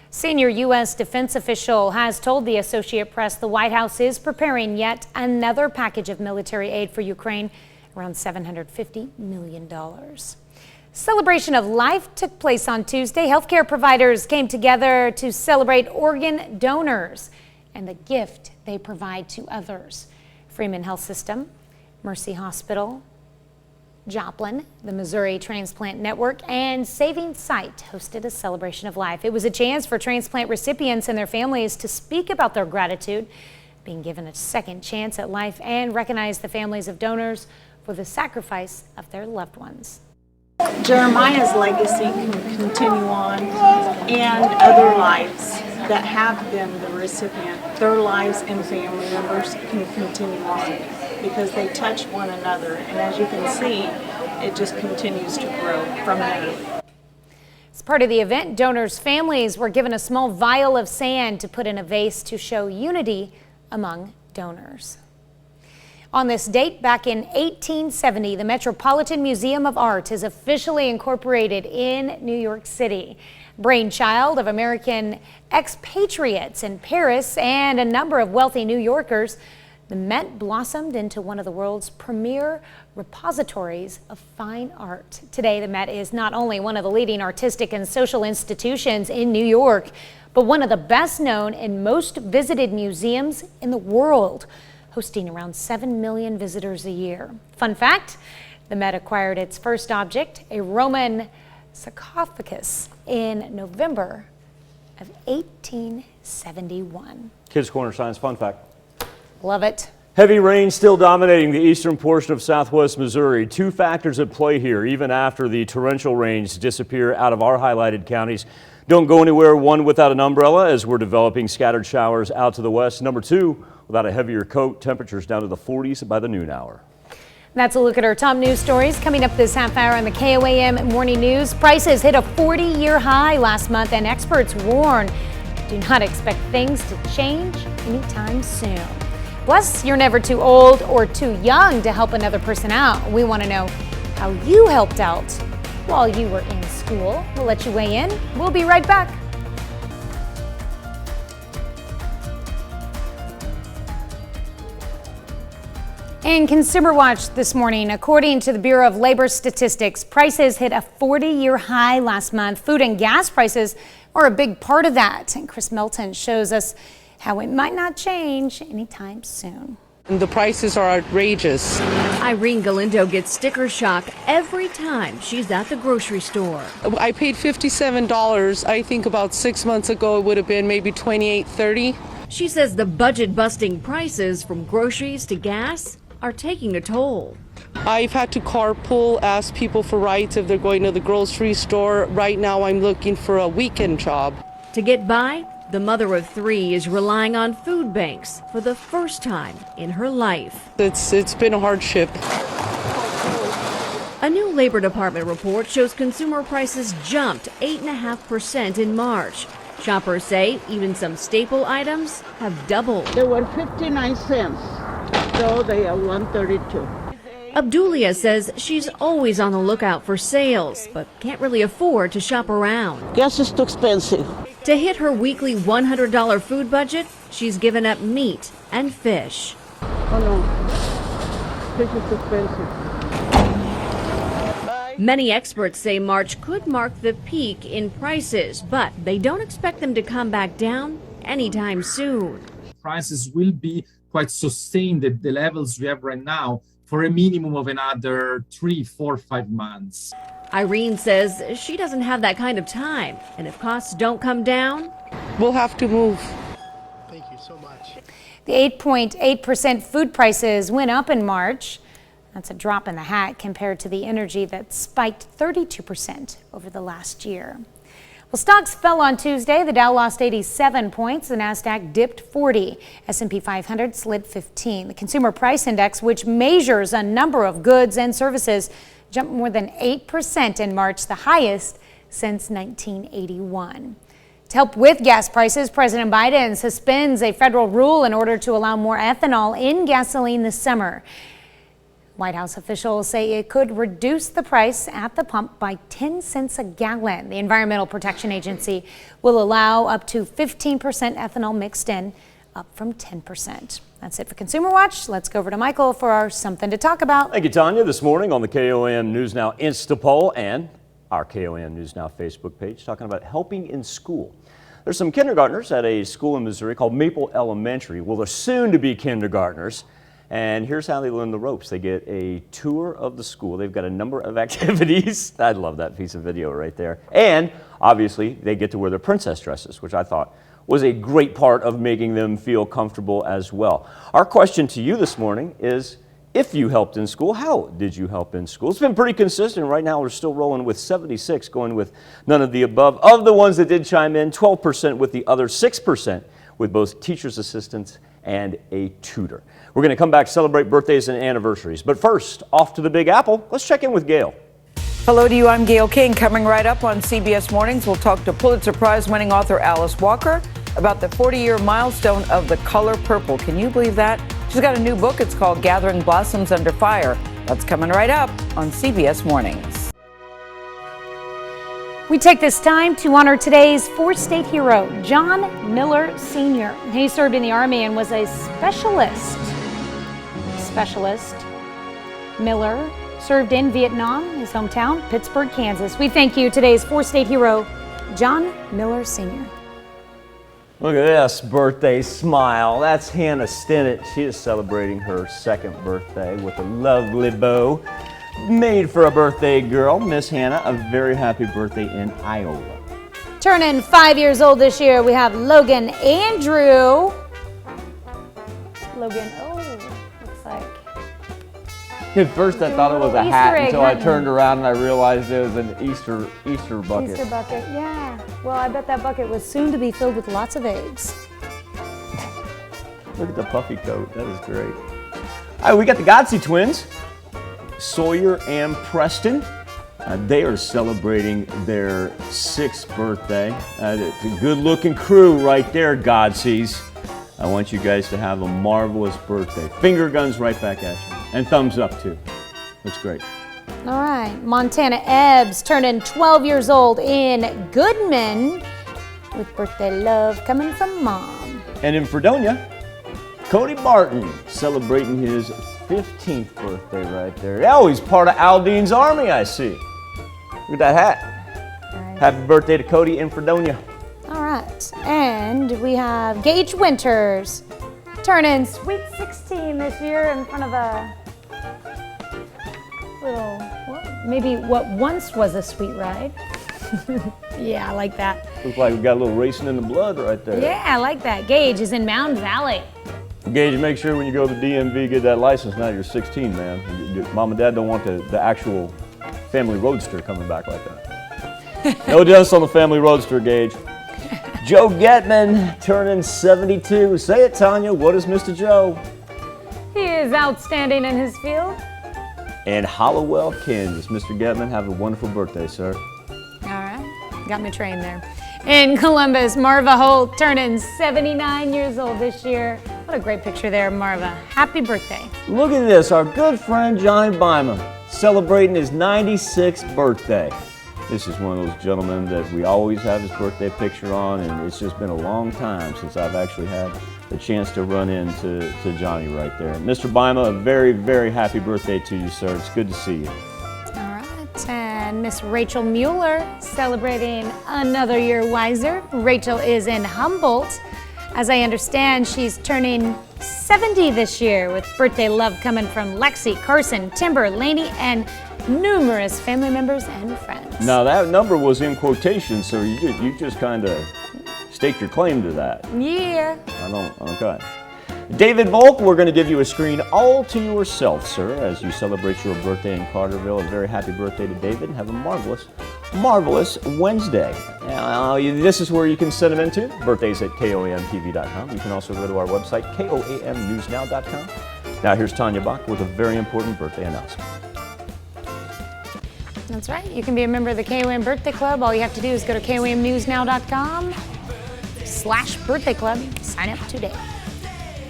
Senior U.S. defense official has told the Associated Press the White House is preparing yet another package of military aid for Ukraine, around $750 million. Celebration of Life took place on Tuesday. Healthcare providers came together to celebrate organ donors and the gift they provide to others. Freeman Health System, Mercy Hospital, Joplin, the Missouri Transplant Network, and Saving Sight hosted a celebration of life. It was a chance for transplant recipients and their families to speak about their gratitude, being given a second chance at life, and recognize the families of donors for the sacrifice of their loved ones. Jeremiah's legacy can continue on, and other lives that have been the recipient, their lives and family members can continue on because they touch one another. And as you can see, it just continues to grow from there. As part of the event, donors' families were given a small vial of sand to put in a vase to show unity among donors. On this date, back in 1870, the Metropolitan Museum of Art is officially incorporated in New York City. Brainchild of American expatriates in Paris and a number of wealthy New Yorkers, the Met blossomed into one of the world's premier repositories of fine art. Today, the Met is not only one of the leading artistic and social institutions in New York, but one of the best known and most visited museums in the world, hosting around 7 million visitors a year. Fun fact, the Met acquired its first object, a Roman sarcophagus, in November of 1871. Kids Corner Science Fun Fact. Love it. Heavy rain still dominating the eastern portion of southwest Missouri. Two factors at play here, even after the torrential rains disappear out of our highlighted counties. Don't go anywhere, one, without an umbrella, as we're developing scattered showers out to the west. Number two, without a heavier coat, temperatures down to the 40s by the noon hour. That's a look at our top news stories coming up this half hour on the KOAM Morning News. Prices hit a 40-year high last month, and experts warn do not expect things to change anytime soon. Plus, you're never too old or too young to help another person out. We want to know how you helped out while you were in school. We'll let you weigh in. We'll be right back. In Consumer Watch this morning, according to the Bureau of Labor Statistics, prices hit a 40-year high last month. Food and gas prices are a big part of that. And Chris Melton shows us how it might not change anytime soon. The prices are outrageous. Irene Galindo gets sticker shock every time she's at the grocery store. I paid $57. I think about 6 months ago it would have been maybe $28, $30. She says the budget-busting prices from groceries to gas are taking a toll. I've had to carpool, ask people for rides if they're going to the grocery store. Right now I'm looking for a weekend job. To get by, the mother of three is relying on food banks for the first time in her life. It's been a hardship. A new Labor Department report shows consumer prices jumped 8.5% in March. Shoppers say even some staple items have doubled. They were 59 cents, so they are 132. Abdulia says she's always on the lookout for sales, but can't really afford to shop around. Gas is too expensive. To hit her weekly $100 food budget, she's given up meat and fish. Oh no, fish is expensive. Many experts say March could mark the peak in prices, but they don't expect them to come back down anytime soon. Prices will be quite sustained at the levels we have right now for a minimum of another 3, 4, 5 months. Irene says she doesn't have that kind of time, and if costs don't come down, we'll have to move. Thank you so much. The 8.8% food prices went up in March. That's a drop in the hat compared to the energy that spiked 32% over the last year. Well, stocks fell on Tuesday. The Dow lost 87 points. The Nasdaq dipped 40. S&P 500 slid 15. The Consumer Price Index, which measures a number of goods and services, jumped more than 8% in March, the highest since 1981. To help with gas prices, President Biden suspends a federal rule in order to allow more ethanol in gasoline this summer. White House officials say it could reduce the price at the pump by 10 cents a gallon. The Environmental Protection Agency will allow up to 15% ethanol mixed in, up from 10%. That's it for Consumer Watch. Let's go over to Michael for our Something to Talk About. Thank you, Tanya. This morning on the KOAM News Now Insta Poll and our KOAM News Now Facebook page, talking about helping in school. There's some kindergartners at a school in Missouri called Maple Elementary. Well, they're soon to be kindergartners. And here's how they learn the ropes. They get a tour of the school. They've got a number of activities. I love that piece of video right there. And obviously, they get to wear their princess dresses, which I thought was a great part of making them feel comfortable as well. Our question to you this morning is, if you helped in school, how did you help in school? It's been pretty consistent. Right now, we're still rolling with 76, going with none of the above. Of the ones that did chime in, 12% with the other, 6% with both teacher's assistants and a tutor. We're going to come back, celebrate birthdays and anniversaries. But first, off to the Big Apple. Let's check in with Gail. Hello to you, I'm Gail King. Coming right up on CBS Mornings, we'll talk to Pulitzer Prize-winning author Alice Walker about the 40-year milestone of The Color Purple. Can you believe that? She's got a new book. It's called Gathering Blossoms Under Fire. That's coming right up on CBS Mornings. We take this time to honor today's four-state hero, John Miller Sr. He served in the Army and was a specialist. Miller served in Vietnam, his hometown, Pittsburgh, Kansas. We thank you, today's four-state hero, John Miller Sr. Look at this birthday smile. That's Hannah Stinnett. She is celebrating her second birthday with a lovely bow made for a birthday girl. Miss Hannah, a very happy birthday in Iowa. Turning 5 years old this year, we have Logan Andrew. Logan, looks like. At first I thought it was a Easter hat egg until I hunting. turned around and I realized it was an Easter bucket. Easter bucket, yeah. Well, I bet that bucket was soon to be filled with lots of eggs. Look at the puffy coat. That is great. All right, we got the Godsey twins, Sawyer and Preston. They are celebrating their 6th birthday. It's a good-looking crew right there, Godseys. I want you guys to have a marvelous birthday. Finger guns right back at you. And thumbs up, too. That's great. All right, Montana Ebbs turning 12 years old in Goodman with birthday love coming from Mom. And in Fredonia, Cody Barton celebrating his 15th birthday right there. Oh, he's part of Aldine's Army, I see. Look at that hat. Right. Happy birthday to Cody in Fredonia. All right, and we have Gage Winters turning sweet 16 this year in front of a little, maybe what once was a sweet ride. Yeah, I like that. Looks like we got a little racing in the blood right there. Yeah, I like that. Gage is in Mound Valley. Gage, make sure when you go to the DMV, get that license now you're 16, man. Mom and Dad don't want the actual family roadster coming back like that. No dust on the family roadster, Gage. Joe Getman turning 72. Say it, Tanya. What is Mr. Joe? He is outstanding in his field. In Hollowell, Kansas. Mr. Getman, have a wonderful birthday, sir. All right, got me trained there. In Columbus, Marva Holt turning 79 years old this year. What a great picture there, Marva. Happy birthday. Look at this. Our good friend Johnny Byman celebrating his 96th birthday. This is one of those gentlemen that we always have his birthday picture on, and it's just been a long time since I've actually had the chance to run into Johnny right there. Mr. Byma, a very, very happy birthday to you, sir. It's good to see you. All right, and Miss Rachel Mueller celebrating another year wiser. Rachel is in Humboldt. As I understand, she's turning 70 this year with birthday love coming from Lexi, Carson, Timber, Laney, and numerous family members and friends. Now that number was in quotation, so you just kind of staked your claim to that. Yeah. Okay. David Volk, we're going to give you a screen all to yourself, sir, as you celebrate your birthday in Carterville. A very happy birthday to David. Have a marvelous, marvelous Wednesday. Now, this is where you can send them into. Birthdays at KOAMTV.com. You can also go to our website, KOAMNewsNow.com. Now, here's Tanya Bach with a very important birthday announcement. That's right. You can be a member of the KOAM Birthday Club. All you have to do is go to KOAMNewsNow.com/birthday club. Sign up today.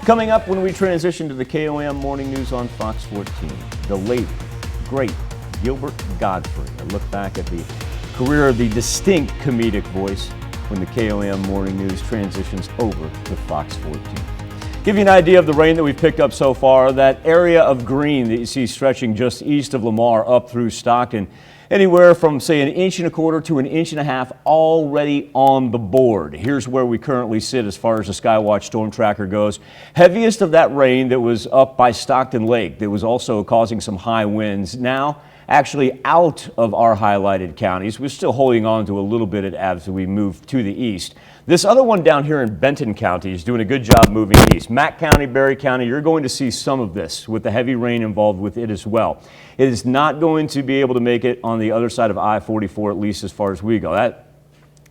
Coming up when we transition to the KOAM Morning News on Fox 14, the late, great Gilbert Godfrey. A look back at the career of the distinct comedic voice when the KOAM Morning News transitions over to Fox 14. Give you an idea of the rain that we've picked up so far. That area of green that you see stretching just east of Lamar up through Stockton, anywhere from, say, 1.25 inches to 1.5 inches already on the board. Here's where we currently sit as far as the Skywatch Storm Tracker goes. Heaviest of that rain that was up by Stockton Lake that was also causing some high winds. Now, actually out of our highlighted counties. We're still holding on to a little bit as we move to the east. This other one down here in Benton County is doing a good job moving east. Mack County, Berry County, you're going to see some of this with the heavy rain involved with it as well. It is not going to be able to make it on the other side of I-44, at least as far as we go.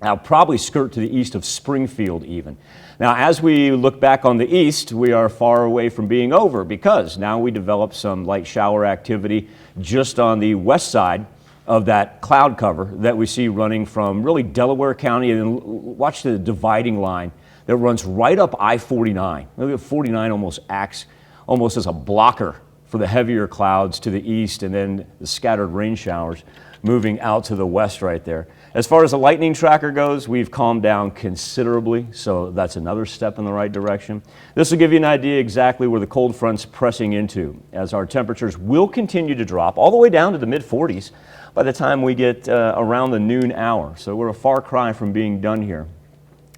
That'll probably skirt to the east of Springfield even. Now, as we look back on the east, we are far away from being over because now we develop some light shower activity just on the west side of that cloud cover that we see running from really Delaware County, and watch the dividing line that runs right up I-49. Look at 49 almost acts almost as a blocker for the heavier clouds to the east, and then the scattered rain showers moving out to the west right there. As far as the lightning tracker goes, we've calmed down considerably, so that's another step in the right direction. This will give you an idea exactly where the cold front's pressing into, as our temperatures will continue to drop all the way down to the mid-40s by the time we get around the noon hour. So we're a far cry from being done here,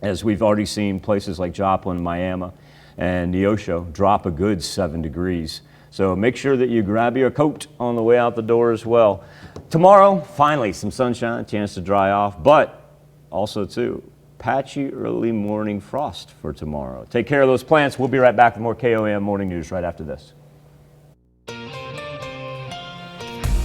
as we've already seen places like Joplin, Miami, and Neosho drop a good 7 degrees. So make sure that you grab your coat on the way out the door as well. Tomorrow, finally, some sunshine, chance to dry off, but also, too, patchy early morning frost for tomorrow. Take care of those plants. We'll be right back with more KOAM Morning News right after this.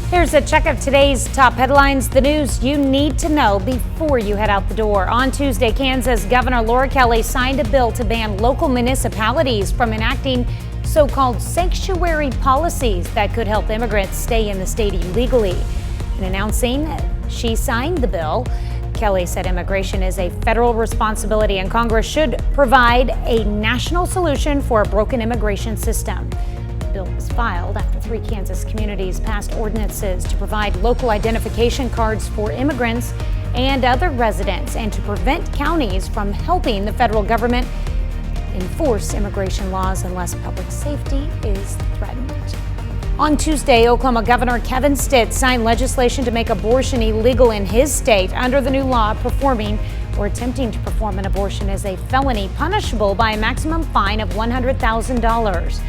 Here's a check of today's top headlines, the news you need to know before you head out the door. On Tuesday, Kansas Governor Laura Kelly signed a bill to ban local municipalities from enacting so-called sanctuary policies that could help immigrants stay in the state illegally. In announcing she signed the bill, Kelly said immigration is a federal responsibility and Congress should provide a national solution for a broken immigration system. The bill was filed after 3 Kansas communities passed ordinances to provide local identification cards for immigrants and other residents, and to prevent counties from helping the federal government enforce immigration laws unless public safety is threatened. On Tuesday, Oklahoma Governor Kevin Stitt signed legislation to make abortion illegal in his state. Under the new law, performing or attempting to perform an abortion is a felony punishable by a maximum fine of $100,000,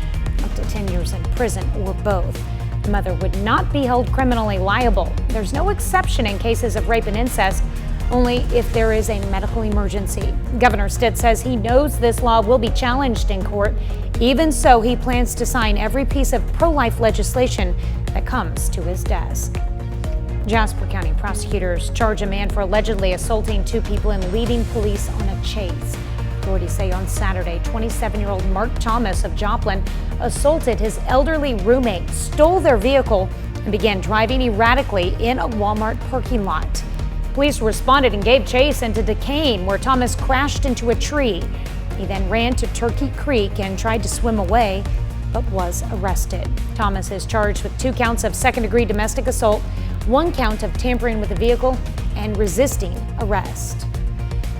up to 10 years in prison or both. The mother would not be held criminally liable. There's no exception in cases of rape and incest, only if there is a medical emergency. Governor Stitt says he knows this law will be challenged in court. Even so, he plans to sign every piece of pro-life legislation that comes to his desk. Jasper County prosecutors charge a man for allegedly assaulting 2 people and leading police on a chase. Authorities say on Saturday, 27-year-old Mark Thomas of Joplin assaulted his elderly roommate, stole their vehicle, and began driving erratically in a Walmart parking lot. Police responded and gave chase into Duquesne, where Thomas crashed into a tree. He then ran to Turkey Creek and tried to swim away, but was arrested. Thomas is charged with 2 counts of second-degree domestic assault, 1 count of tampering with a vehicle, and resisting arrest.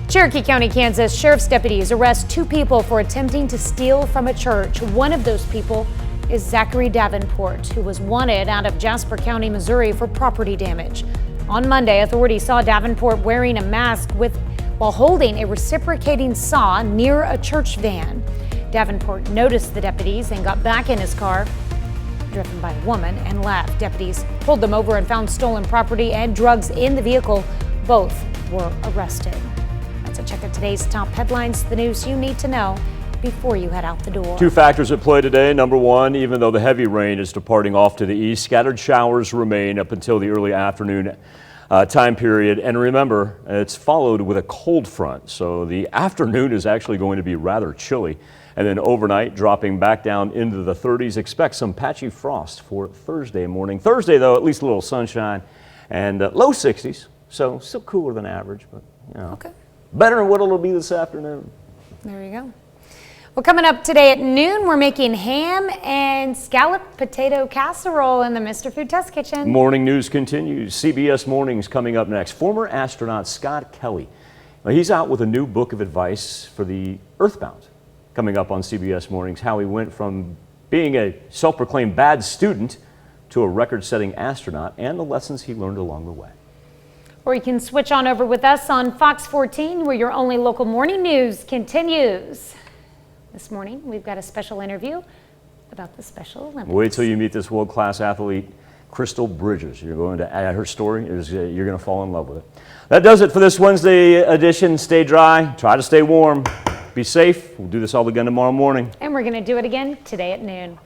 Cherokee County, Kansas Sheriff's deputies arrest 2 people for attempting to steal from a church. One of those people is Zachary Davenport, who was wanted out of Jasper County, Missouri for property damage. On Monday, authorities saw Davenport wearing a mask while holding a reciprocating saw near a church van. Davenport noticed the deputies and got back in his car, driven by a woman, and left. Deputies pulled them over and found stolen property and drugs in the vehicle. Both were arrested. That's a check of today's top headlines, the news you need to know before you head out the door. 2 factors at play today. Number 1, even though the heavy rain is departing off to the east, scattered showers remain up until the early afternoon time period. And remember, it's followed with a cold front, so the afternoon is actually going to be rather chilly. And then overnight, dropping back down into the 30s. Expect some patchy frost for Thursday morning. Thursday, though, at least a little sunshine and low 60s, so still cooler than average, but better than what it'll be this afternoon. There you go. Well, coming up today at noon, we're making ham and scalloped potato casserole in the Mr. Food Test Kitchen. Morning news continues. CBS Mornings coming up next. Former astronaut Scott Kelly. He's out with a new book of advice for the Earthbound. Coming up on CBS Mornings, how he went from being a self-proclaimed bad student to a record-setting astronaut and the lessons he learned along the way. Or you can switch on over with us on Fox 14, where your only local morning news continues. This morning, we've got a special interview about the Special Olympics. Wait till you meet this world-class athlete, Crystal Bridges. You're going to add her story. You're going to fall in love with it. That does it for this Wednesday edition. Stay dry. Try to stay warm. Be safe. We'll do this all again tomorrow morning. And we're going to do it again today at noon.